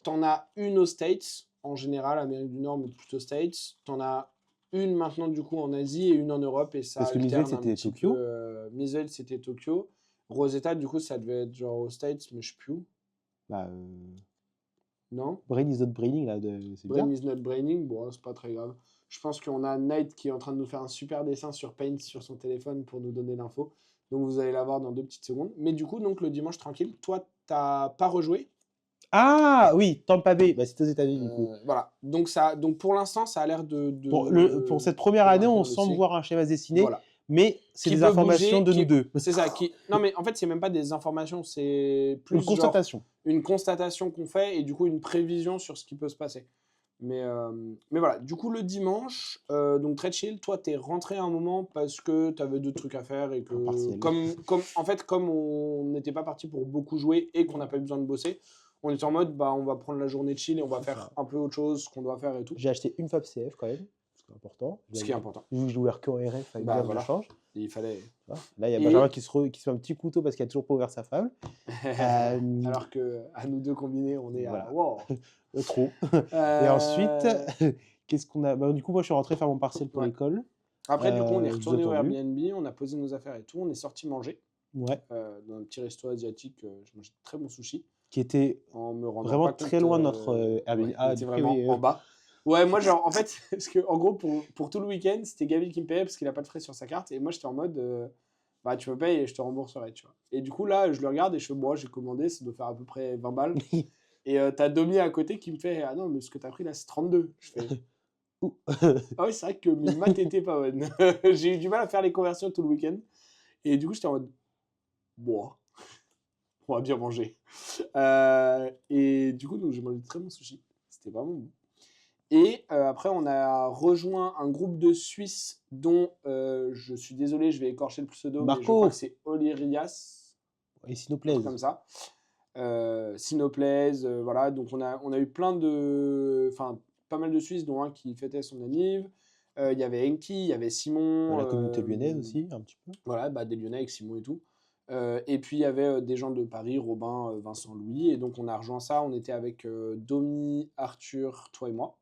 t'en as une aux States, en général, Amérique du Nord, mais plutôt States. T'en as une maintenant, du coup, en Asie et une en Europe, et ça
Parce que Miswell,
alterne un
c'était
petit
Tokyo.
peu. Miswell, c'était Tokyo. Rosetta, du coup, ça devait être genre aux States, mais je sais plus où.
Bah,
Non?
Brain is not braining, là, c'est
Brain
bizarre.
is not braining, bon, c'est pas très grave. Je pense qu'on a Knight qui est en train de nous faire un super dessin sur Paint sur son téléphone pour nous donner l'info. Donc vous allez l'avoir dans 2 petites secondes. Mais du coup, donc le dimanche tranquille, toi, t'as pas rejoué.
Ah oui, Tampa Bay, bah, c'était aux États-Unis du coup.
Voilà. Donc pour l'instant, ça a l'air
Pour cette première
de
année, on
maintenir le
semble
cycle.
voir un schéma se dessiner,
Voilà.
mais c'est
Qui
des
peut
informations
bouger,
de nous deux.
c'est ça. Non, mais en fait, c'est même pas des informations, c'est
Une
plus genre
constatation.
une constatation qu'on fait et du coup une prévision sur ce qui peut se passer. Mais voilà, du coup le dimanche, donc très chill, toi t'es rentré un moment parce que t'avais d'autres trucs à faire et que
Un partiel.
comme on n'était pas parti pour beaucoup jouer et qu'on n'a pas eu besoin de bosser, on était en mode bah on va prendre la journée de chill et on va
C'est
faire
ça.
un peu autre chose qu'on doit faire et tout.
J'ai acheté une Fab CF quand même, c'est important.
Ce qui est important.
Vu que je jouais que en RF, il fallait
Bah
bien que je
voilà,
change.
il fallait.
Voilà. Là, il y a
Et-
Benjamin qui se fait un petit couteau parce qu'il a toujours pas ouvert sa fable.
Alors que à nous deux combinés, on est à
Voilà.
wow.
Trop. Et ensuite, qu'est-ce qu'on a bah, du coup, moi, je suis rentré faire mon partiel pour
Ouais.
l'école.
Après, du coup, on est
je vous ai
retourné au
attendu.
Airbnb, on a posé nos affaires et tout, on est sorti manger
Ouais.
dans un petit resto asiatique. Je mangeais de très bons sushis
Qui était
en me rendant
vraiment
pas
très
compte.
loin de notre Airbnb.
Ouais, on
Ah,
était
du coup,
vraiment
oui,
en bas. Ouais, moi, genre, en fait, parce que, en gros, pour tout le week-end, c'était Gabi qui me payait parce qu'il a pas de frais sur sa carte. Et moi, j'étais en mode, bah, tu me payes et je te rembourserai, tu vois. Et du coup, là, je le regarde et je fais, bon, j'ai commandé, ça doit faire à peu près 20 balles. Et t'as Domi à côté qui me fait, ah non, mais ce que t'as pris là, c'est 32. Je fais,
Ouh.
ah oui, c'est vrai que mes maths étaient pas bonnes. J'ai eu du mal à faire les conversions tout le week-end. Et du coup, j'étais en mode, bon, on va bien manger. Et du coup, donc, j'ai mangé de très bon sushi. C'était vraiment bon. Et après, on a rejoint un groupe de Suisses dont je suis désolé, je vais écorcher le pseudo, mais je crois que
Marco
c'est Olirias,
et
un truc comme
Sinoplaise.
ça. Sinoplaise, voilà. Donc on a eu plein de. Enfin, pas mal de Suisses, dont un qui fêtait son anniv. Il y avait Enki, il y avait Simon.
La communauté lyonnaise aussi, un petit peu.
Voilà, bah, des Lyonnais avec Simon et tout. Et puis il y avait des gens de Paris, Robin, Vincent, Louis. Et donc on a rejoint ça. On était avec Domi, Arthur, toi et moi.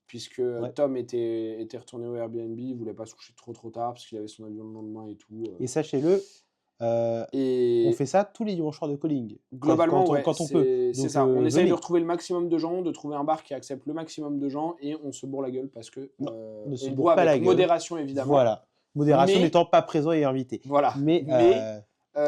Puisque
Ouais.
Tom était retourné au Airbnb, il voulait pas se coucher trop tard parce qu'il avait son avion le lendemain et tout.
Et sachez-le, on
Et
fait ça tous les dimanches soirs de calling,
globalement, ouais,
quand on peut.
c'est
Donc
ça. On essaye de
venez.
retrouver le maximum de gens, de trouver un bar qui accepte le maximum de gens et on se bourre la gueule parce que
Non, on ne se
on
bourre
boit
pas la
avec
gueule.
modération évidemment.
Voilà. Modération
Mais
n'étant pas présent et invité.
voilà.
Mais
Mais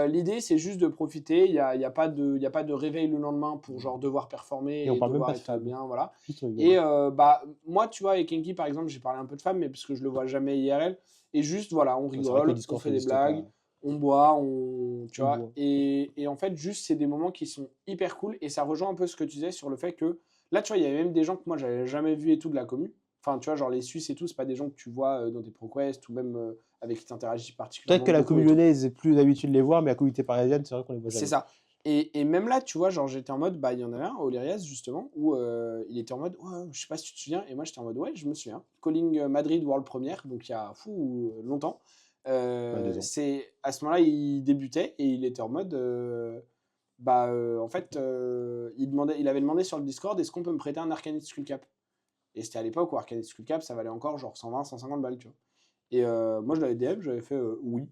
l'idée c'est juste de profiter. Il y a pas de réveil le lendemain pour genre devoir performer
et on
et
parle même
devoir
pas de
être
femmes.
bien, voilà.
Juste on rigole.
Et bah moi tu vois avec Enki par exemple j'ai parlé un peu de femmes mais parce que je le vois jamais IRL et juste voilà on
C'est vrai qu'au
rigole, on
Discord, ça
fait des
n'existe pas.
blagues, on boit, tu
On
vois
boit.
et en fait juste c'est des moments qui sont hyper cool et ça rejoint un peu ce que tu disais sur le fait que là tu vois il y avait même des gens que moi j'avais jamais vu et tout de la commu. Enfin tu vois genre les Suisses et tout c'est pas des gens que tu vois dans tes ProQuest ou même avec qui tu interagis
Peut-être
particulièrement
que la
beaucoup et
communauté
tout.
lyonnaise est plus d'habitude de les voir, mais la communauté parisienne, c'est vrai qu'on les voit
C'est
jamais.
ça. Et même là, tu vois, genre j'étais en mode, bah il y en avait un, Olirias justement, où il était en mode, ouais, je sais pas si tu te souviens, et moi j'étais en mode, ouais, je me souviens. Calling Madrid World Premiere, donc il y a longtemps.
Bah, 2 ans.
C'est à ce moment-là, il débutait et il était en mode, bah en fait, il avait demandé sur le Discord, est-ce qu'on peut me prêter un Arcanist Skullcap? Et c'était à l'époque où Arcanist Skullcap, ça valait encore genre 120, 150 balles, tu vois. Et moi, je l'avais DM, j'avais fait oui.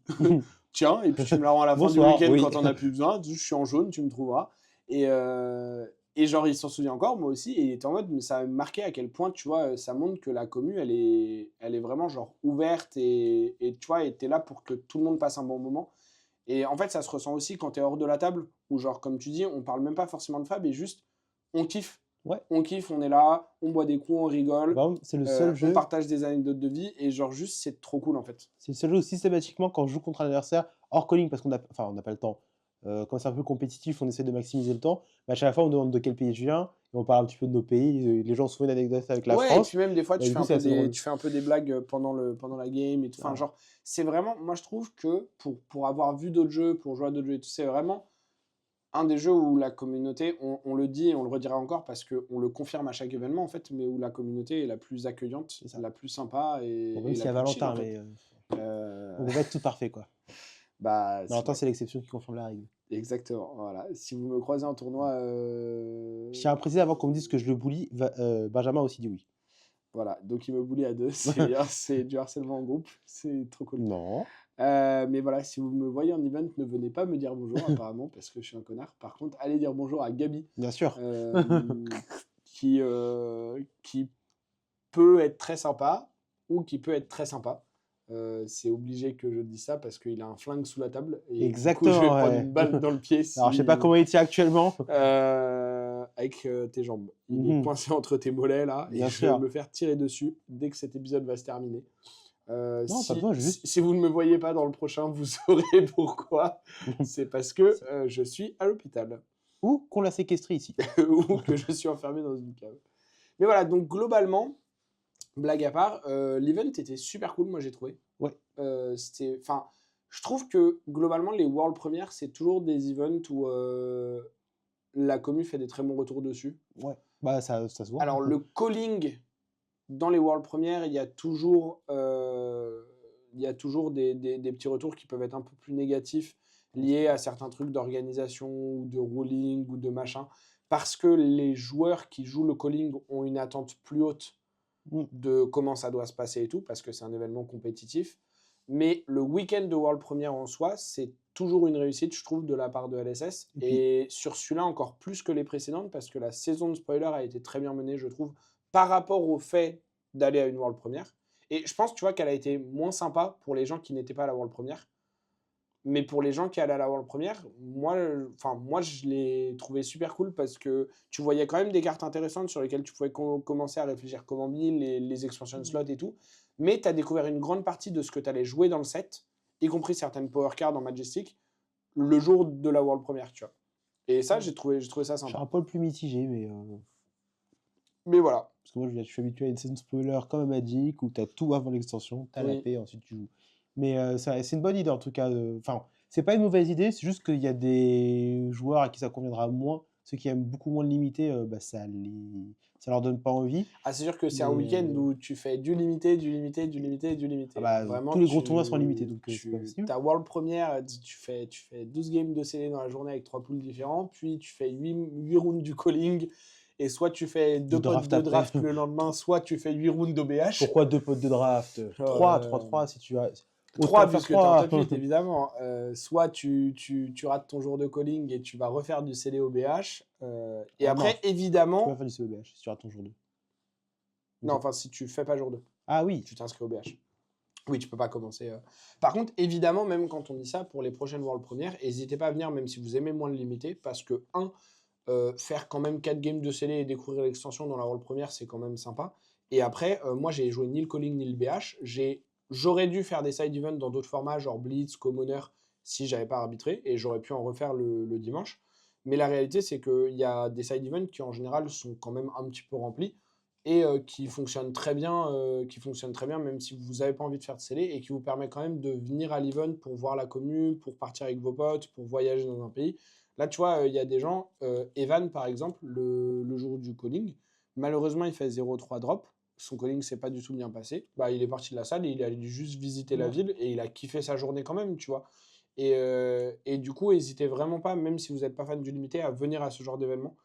Tiens, et puis tu me la rends à la fin du
Bonsoir,
week-end
oui.
quand on a plus besoin. Je suis en jaune, tu me trouveras. Et, euh, et genre, il s'en souvient encore, moi aussi. Et il était en mode, mais ça m'a marqué à quel point, tu vois, ça montre que la commu, elle est vraiment genre ouverte et tu vois, et t'es là pour que tout le monde passe un bon moment. Et en fait, ça se ressent aussi quand t'es hors de la table, où genre, comme tu dis, on parle même pas forcément de Fab, et juste, on kiffe.
Ouais.
On kiffe, on est là, on boit des coups, on rigole,
Par exemple, c'est le seul
on
jeu.
partage des anecdotes de vie, et genre, juste, c'est trop cool, en fait.
C'est le seul jeu où systématiquement, quand je joue contre un adversaire, hors calling, parce on n'a pas le temps. Quand c'est un peu compétitif, on essaie de maximiser le temps. Mais à chaque fois, on demande de quel pays je viens, et on parle un petit peu de nos pays. Les gens se font une anecdote avec la
Ouais, et
France.
puis même des fois,
Et du coup, c'est assez drôle.
tu fais un peu des blagues pendant la game et tout. Enfin,
Ah,
genre, c'est vraiment, moi je trouve que pour avoir vu d'autres jeux, pour jouer à d'autres jeux et tout, c'est vraiment un des jeux où la communauté, on le dit et on le redira encore parce qu'on le confirme à chaque événement en fait, mais où la communauté est la plus accueillante,
c'est ça.
la plus sympa
Bon,
et
même s'il
la
y a
plus chill
Valentin,
en fait.
mais
Euh,
on peut pas être tout parfait, quoi.
bah,
Valentin,
ouais,
c'est l'exception qui confirme la règle.
exactement. Voilà. Si vous me croisez en tournoi,
Je tiens à préciser avant qu'on me dise que je le bully, Benjamin a aussi dit oui.
voilà. Donc il me bully à deux, c'est du harcèlement en groupe, c'est trop cool.
Non.
Mais voilà, si vous me voyez en event, ne venez pas me dire bonjour, apparemment, parce que je suis un connard. Par contre, allez dire bonjour à Gabi,
Bien sûr.
qui peut être très sympa ou qui peut être très sympa. C'est obligé que je dise ça parce qu'il a un flingue sous la table et du coup, je vais
Exactement,
prendre
ouais.
une balle dans le pied
Alors, je sais pas comment il tient actuellement.
avec tes jambes. Il est
Mhm,
coincé entre tes mollets là et
bien
je vais
sûr.
me faire tirer dessus dès que cet épisode va se terminer.
Non, pas besoin, juste.
Si vous ne me voyez pas dans le prochain, vous saurez pourquoi. C'est parce que je suis à l'hôpital
Ou qu'on l'a séquestré ici.
ou que je suis enfermé dans une cave. Mais voilà, donc globalement, blague à part, l'event était super cool, moi j'ai trouvé.
Ouais.
Enfin, je trouve que globalement, les World Premières, c'est toujours des events où la commu fait des très bons retours dessus.
Ouais. Bah, ça se voit.
Alors, le calling dans les World Premières, il y a toujours des petits retours qui peuvent être un peu plus négatifs liés à certains trucs d'organisation ou de ruling ou de machin, parce que les joueurs qui jouent le calling ont une attente plus haute
Mm.
de comment ça doit se passer et tout, parce que c'est un événement compétitif. Mais le week-end de World Premiere en soi, c'est toujours une réussite, je trouve, de la part de LSS.
Et puis,
Et sur celui-là, encore plus que les précédentes, parce que la saison de spoiler a été très bien menée, je trouve, par rapport au fait d'aller à une World Première. Et je pense, tu vois, qu'elle a été moins sympa pour les gens qui n'étaient pas à la World Première. Mais pour les gens qui allaient à la World Première, moi, je l'ai trouvé super cool parce que tu voyais quand même des cartes intéressantes sur lesquelles tu pouvais commencer à réfléchir comment build, les expansion slots et tout. Mais tu as découvert une grande partie de ce que tu allais jouer dans le set, y compris certaines power cards en Majestic, le jour de la World Première, tu vois. Et ça, j'ai trouvé ça
Je suis
sympa.
un peu plus mitigé, mais
Mais voilà.
parce que moi, je suis habitué à une saison spoiler comme à Magic où tu as tout avant l'extension, tu as la
Oui.
paix, ensuite tu joues. Mais c'est une bonne idée en tout cas. Enfin, c'est pas une mauvaise idée, c'est juste qu'il y a des joueurs à qui ça conviendra moins. Ceux qui aiment beaucoup moins le limité, ça leur donne pas envie.
Ah, c'est sûr que c'est un
Mais
week-end où tu fais du limité, du limité, du limité, du limité. Vraiment,
tous les gros tournois sont limités, donc c'est pas possible.
ta World Première, tu fais 12 games de CD dans la journée avec 3 poules différents, puis tu fais 8 rounds du calling, et soit tu fais 2 potes
draft
de
après.
draft le lendemain, soit tu fais 8 rounds d'OBH.
Pourquoi 2 potes de draft 3 si tu as.
3 puisque tu es en top 8, évidemment. Soit tu rates ton jour de calling et tu vas refaire du CD OBH. Et après,
Tu
évidemment.
vas faire du COBH si tu rates ton jour 2.
Non, enfin, si tu fais pas jour 2.
Ah oui.
Tu t'inscris au BH. Oui, tu peux pas commencer. Par contre, évidemment, même quand on dit ça, pour les prochaines World Premières, n'hésitez pas à venir, même si vous aimez moins le limité, parce que, faire quand même 4 games de CD et découvrir l'extension dans la World Première, c'est quand même sympa. Et après, moi, j'ai joué ni le calling ni le BH. J'aurais dû faire des side events dans d'autres formats, genre Blitz, Commoner, si j'avais pas arbitré, et j'aurais pu en refaire le dimanche. Mais la réalité, c'est qu'il y a des side events qui, en général, sont quand même un petit peu remplis et qui fonctionnent très bien, même si vous n'avez pas envie de faire de scellé, et qui vous permet quand même de venir à l'event pour voir la commu, pour partir avec vos potes, pour voyager dans un pays. Là, tu vois, il y a des gens, Evan par exemple, le jour du calling, malheureusement, il fait 0-3 drop. Son calling s'est pas du tout bien passé. Bah, il est parti de la salle et il est allé juste visiter la ville et il a kiffé sa journée quand même, tu vois. Et du coup, n'hésitez vraiment pas, même si vous n'êtes pas fan du limité, à venir à ce genre d'événement,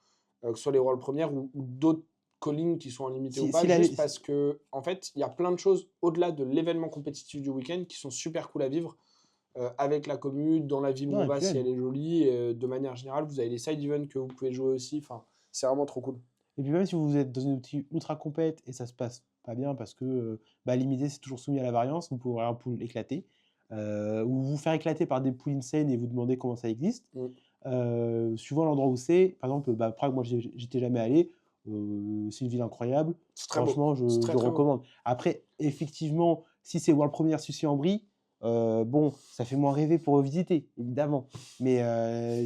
que ce soit les World Premières ou d'autres calling qui sont en limité ou pas, juste parce que, en fait, il y a plein de choses au-delà de l'événement compétitif du week-end qui sont super cool à vivre avec la commu, dans la ville où on va, si elle est jolie. De manière générale, vous avez les side events que vous pouvez jouer aussi. Enfin, c'est vraiment trop cool.
Et puis même si vous êtes dans une ultra compète et ça se passe pas bien parce que limité c'est toujours soumis à la variance, vous pouvez avoir un pool éclaté ou vous faire éclater par des pools insane et vous demander comment ça existe. Suivant l'endroit où c'est, par exemple, Prague, moi j'étais jamais allé. C'est une ville incroyable. Franchement, je recommande. Après, effectivement, si c'est World Première, Sucy-en-Brie, bon, ça fait moins rêver pour visiter, évidemment. Mais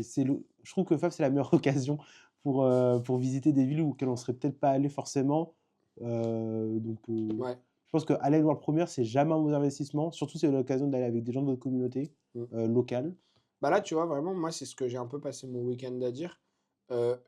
je trouve que FAF, c'est la meilleure occasion pour visiter des villes auxquelles on ne serait peut-être pas allé forcément. Je pense qu'aller à World Première, c'est jamais un mauvais investissement. Surtout, c'est l'occasion d'aller avec des gens de votre communauté locale.
Bah là, tu vois, vraiment, moi, c'est ce que j'ai un peu passé mon week-end à dire.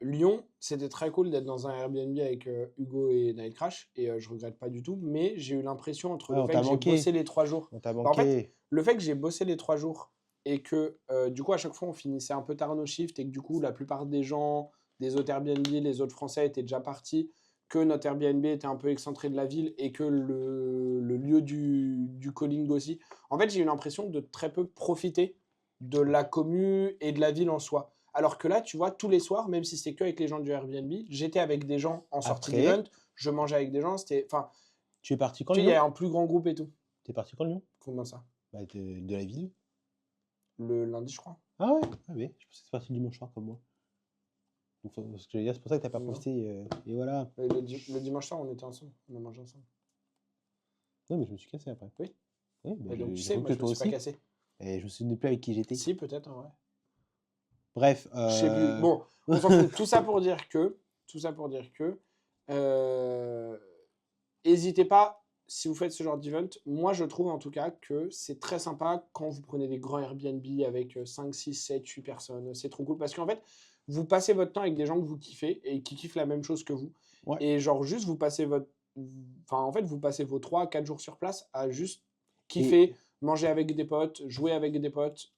Lyon, c'était très cool d'être dans un Airbnb avec Hugo et Night Crash, et je regrette pas du tout, mais j'ai eu l'impression entre le fait que j'ai bossé les 3 jours. En fait, le fait que j'ai bossé les 3 jours et que du coup, à chaque fois, on finissait un peu tard nos shifts et que du coup, la plupart des gens, des autres Airbnb, les autres Français étaient déjà partis, que notre Airbnb était un peu excentré de la ville et que le lieu du calling aussi. En fait, j'ai eu l'impression de très peu profiter de la commu et de la ville en soi. Alors que là, tu vois, tous les soirs, même si c'était que avec les gens du Airbnb, j'étais avec des gens en sortie d'event, je mangeais avec des gens, c'était... Enfin,
tu es parti quand, Lyon ?
Il y a un plus grand groupe et tout.
Tu es parti quand, Lyon ?
Comment ça ?
De la ville.
Le lundi, je crois.
Ah ouais ? Ah oui, je pensais que c'est parti le dimanche soir comme moi. Donc, ce que je veux dire, c'est pour ça que tu n'as pas posté. Et voilà.
Le dimanche soir, on était ensemble, on a mangé ensemble.
Non, mais je me suis cassé après.
Oui.
Bah,
donc, tu sais, moi, je me suis pas cassé.
Et je me souvenais plus avec qui j'étais.
Si, peut-être, en vrai.
Bref.
Je sais plus. Bon, on s'en fout. Tout ça pour dire que n'hésitez pas, si vous faites ce genre d'event, moi je trouve en tout cas que c'est très sympa quand vous prenez des grands Airbnb avec 5, 6, 7, 8 personnes. C'est trop cool parce qu'en fait, vous passez votre temps avec des gens que vous kiffez et qui kiffent la même chose que vous.
Ouais.
Et genre juste vous passez vous passez vos 3 à 4 jours sur place à juste kiffer, manger avec des potes, jouer avec des potes,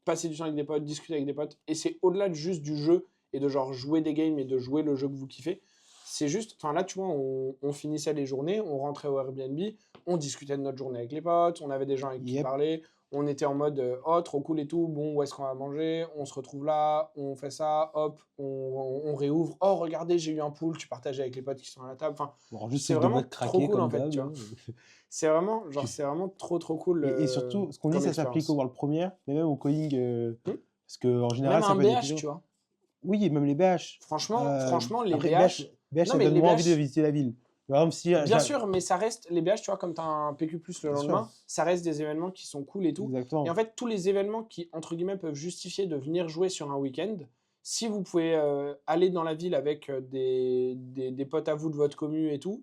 passer du temps avec des potes, discuter avec des potes. Et c'est au-delà de juste du jeu et de genre jouer des games et de jouer le jeu que vous kiffez. C'est juste, enfin là tu vois, on finissait les journées, on rentrait au Airbnb, on discutait de notre journée avec les potes, on avait des gens avec qui parler, On était en mode oh, trop cool et tout. Bon, où est-ce qu'on va manger? On se retrouve là, on fait ça, hop, on réouvre. Oh, regardez, j'ai eu un pool. Tu partages avec les potes qui sont à la table. Enfin,
Bon, alors juste
c'est
je devais
vraiment
être
trop
craqué
cool en
comme
fait,
d'hab,
tu
hein.
vois. C'est vraiment,
Tu-
c'est vraiment trop cool
Et surtout, ce qu'on dit,
comme
ça s'applique au
expérience.
World Premiere, mais même au calling,
Hmm.
parce qu'en
Même
général,
à
ça
un
peut être des
BH,
questions.
tu vois.
Oui, et même les BH.
Franchement, les
Après, BH,
BH.
BH,
Non,
ça
mais
donne
les
moins envie de
BH,
visiter la ville. Par exemple, si
bien sûr, mais ça reste, les BH, tu vois, comme tu as un PQ+, le
bien sûr,
lendemain, ça reste des événements qui sont cool et tout. Et en
exactement.
fait, tous les événements qui, entre guillemets, peuvent justifier de venir jouer sur un week-end, si vous pouvez aller dans la ville avec des potes à vous de votre commu et tout,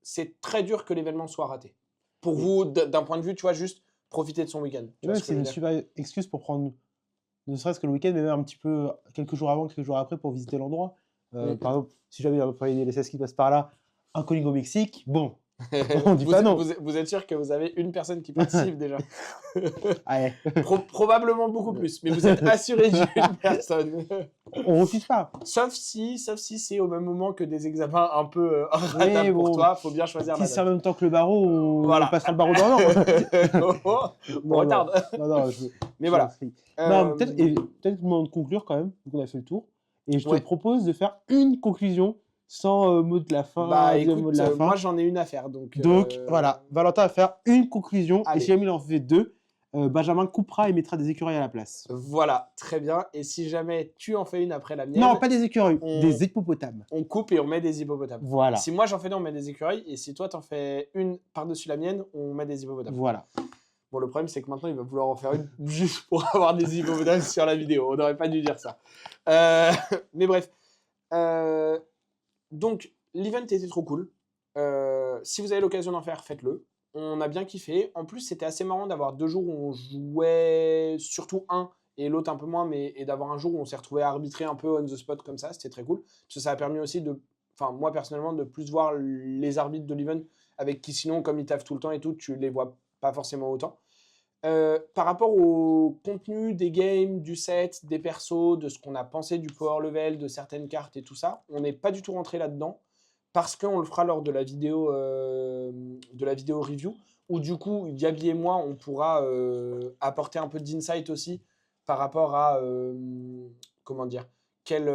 c'est très dur que l'événement soit raté. Pour
Et,
vous, d'un point de vue, tu vois, juste profiter de son week-end.
et
Tu vois
même,
ce que
c'est
je veux
une
dire?
super excuse pour prendre, ne serait-ce que le week-end, mais même un petit peu quelques jours avant, quelques jours après pour visiter l'endroit. Par exemple, si jamais il y a des LSS qui passent par là, un calling au Mexique, bon, on dit pas non.
Vous êtes sûr que vous avez une personne qui participe déjà?
Allez,
Probablement beaucoup plus, mais vous êtes assuré d'une personne.
on refuse pas.
Sauf si c'est au même moment que des examens un peu
Oui,
ratables pour
bon,
toi, faut bien choisir
si
la
c'est en
date.
même temps que le barreau, on
Voilà.
passera le barreau d'un an.
On
Non, non,
retarde.
non, non,
Mais
je
voilà.
prie. Non,
Euh,
peut-être le moment de conclure quand même, vu qu'on a fait le tour. Et je te
ouais.
propose de faire une conclusion sans mot de la fin,
Bah
deuxième mot de
écoute,
la
moi
fin.
j'en ai une à faire, donc
Donc voilà, Valentin va faire une conclusion. Et si
allez.
jamais il en fait deux, Benjamin coupera et mettra des écureuils à la place.
Voilà, très bien. Et si jamais tu en fais une après la
Non,
mienne,
pas des écureuils,
on,
des hippopotames.
on coupe et on met des hippopotames.
Voilà,
Si moi j'en fais deux, on met des écureuils. Et si toi t'en fais une par-dessus la mienne, on met des hippopotames.
voilà.
Bon, le problème, c'est que maintenant, il va vouloir en faire une juste pour avoir des hippopotames sur la vidéo. On n'aurait pas dû dire ça. Mais bref. Donc, l'event était trop cool. Si vous avez l'occasion d'en faire, faites-le. On a bien kiffé. En plus, c'était assez marrant d'avoir 2 jours où on jouait, surtout un, et l'autre un peu moins, et d'avoir un jour où on s'est retrouvé à arbitrer un peu on the spot comme ça. C'était très cool. Parce que ça a permis aussi de, enfin, moi personnellement, de plus voir les arbitres de l'event avec qui, sinon, comme ils taffent tout le temps et tout, tu les vois pas forcément autant. Par rapport au contenu des games, du set, des persos, de ce qu'on a pensé du power level, de certaines cartes et tout ça, on n'est pas du tout rentré là-dedans parce qu'on le fera lors de la vidéo review où du coup, Gabi et moi, on pourra apporter un peu d'insight aussi par rapport à, comment dire, quel,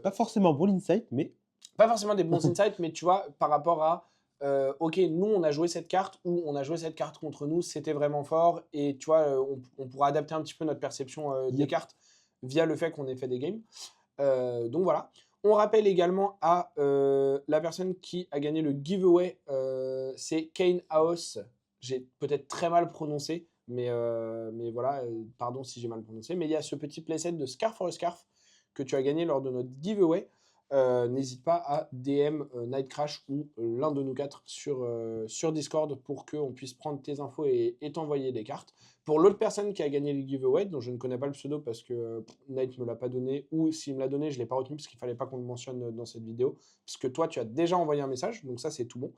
Pas forcément bon l'insight, mais
pas forcément des bons insights, mais tu vois, par rapport à ok, nous on a joué cette carte ou on a joué cette carte contre nous, c'était vraiment fort, et tu vois, on pourra adapter un petit peu notre perception des
Yep.
cartes via le fait qu'on ait fait des games. Donc voilà. On rappelle également à la personne qui a gagné le giveaway, c'est Kane House. J'ai peut-être très mal prononcé, mais voilà, pardon si j'ai mal prononcé. Mais il y a ce petit playset de Scarf for a Scarf que tu as gagné lors de notre giveaway. N'hésite pas à DM Night Crash ou l'un de nous quatre sur Discord pour qu'on puisse prendre tes infos et t'envoyer des cartes. Pour l'autre personne qui a gagné le giveaway, dont je ne connais pas le pseudo parce que Night me l'a pas donné, ou s'il me l'a donné, je ne l'ai pas retenu parce qu'il fallait pas qu'on le mentionne dans cette vidéo, parce que toi, tu as déjà envoyé un message, donc ça, c'est tout bon.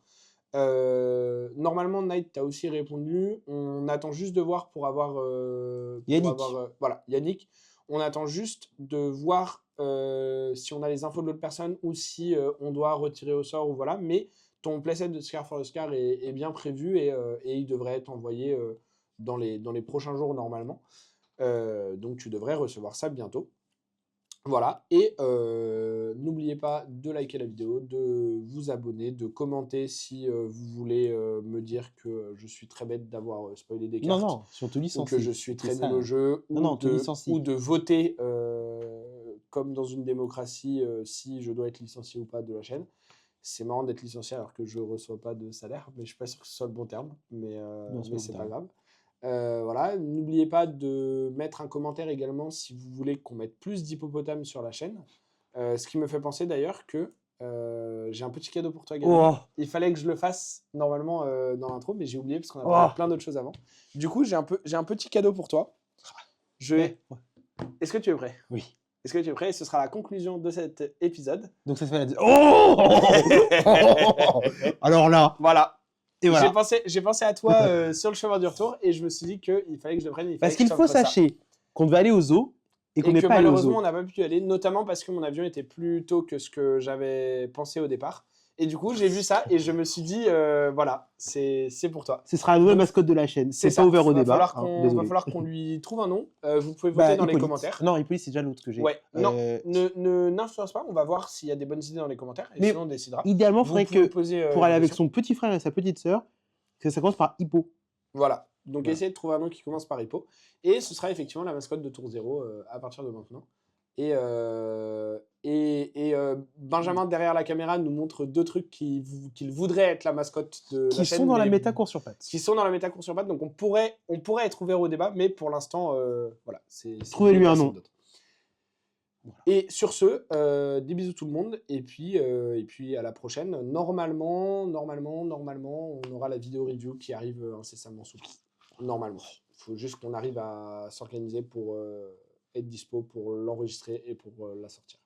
Normalement, Night t'a aussi répondu. On attend juste de voir pour avoir...
Yannick.
voilà, Yannick. On attend juste de voir si on a les infos de l'autre personne ou si on doit retirer au sort ou voilà. Mais ton playset de Scar for Scar est bien prévu et il devrait être envoyé dans les prochains jours normalement. Donc tu devrais recevoir ça bientôt. Voilà, et n'oubliez pas de liker la vidéo, de vous abonner, de commenter si vous voulez me dire que je suis très bête d'avoir spoilé des
non,
cartes,
non, si on te
ou
licencie.
que je suis
C'était
très
ça,
nul au
hein.
jeu,
Non, non, on te licencie.
ou de voter comme dans une démocratie si je dois être licencié ou pas de la chaîne. C'est marrant d'être licencié alors que je ne reçois pas de salaire, mais je ne suis pas sûr que ce soit le bon terme, mais
Non, c'est pas le
c'est
bon
pas
terme.
grave. Voilà, n'oubliez pas de mettre un commentaire également si vous voulez qu'on mette plus d'hippopotames sur la chaîne. Ce qui me fait penser d'ailleurs que j'ai un petit cadeau pour toi, Gabi.
Oh,
Il fallait que je le fasse normalement dans l'intro, mais j'ai oublié parce qu'on a
oh.
parlé de plein d'autres choses avant. Du coup, j'ai un petit cadeau pour toi. Je vais...
Ouais.
Est-ce que tu es prêt?
Oui.
Est-ce que tu es prêt? Et ce sera la conclusion de cet épisode.
Donc ça se fait la... Oh alors là,
Voilà.
et voilà.
J'ai pensé à toi sur le chemin du retour et je me suis dit qu'il fallait que je le prenne.
Parce qu'il faut sachez qu'on devait aller au zoo et qu'on
Et
n'est
que
pas allé au
malheureusement,
zoo.
on n'a pas pu y aller, notamment parce que mon avion était plus tôt que ce que j'avais pensé au départ. Et du coup, j'ai vu ça et je me suis dit, voilà, c'est pour toi.
Ce sera la nouvelle
Donc,
mascotte de la chaîne.
c'est
C'est pas
ça.
ouvert au
Va
débat,
falloir
hein,
va
désolé.
falloir qu'on lui trouve un nom. Vous pouvez voter
Bah,
dans les
Hippolyte.
commentaires.
Non, Hippolyte, c'est déjà l'autre que j'ai.
Ouais, non, n'influence pas. On va voir s'il y a des bonnes idées dans les commentaires et
Mais
sinon on décidera.
idéalement, il
Vous
faudrait
pouvez
que,
poser
pour
des
aller avec
questions.
son petit frère et sa petite sœur, que ça commence par Hippo.
Voilà. Donc
Voilà.
essayez de trouver un nom qui commence par Hippo. Et ce sera effectivement la mascotte de Tour Zéro à partir de maintenant. Et Benjamin, derrière la caméra, nous montre 2 trucs qu'il voudrait être la mascotte de la
Qui
chaîne.
sont dans la
mais
méta course sur pattes.
Qui sont dans la méta course sur pattes. Donc on pourrait être ouvert au débat, mais pour l'instant, voilà.
Trouvez-lui un nom.
Voilà. Et sur ce, des bisous tout le monde. Et puis à la prochaine. Normalement, on aura la vidéo review qui arrive incessamment sous peu. Normalement. Il faut juste qu'on arrive à s'organiser pour être dispo pour l'enregistrer et pour la sortir.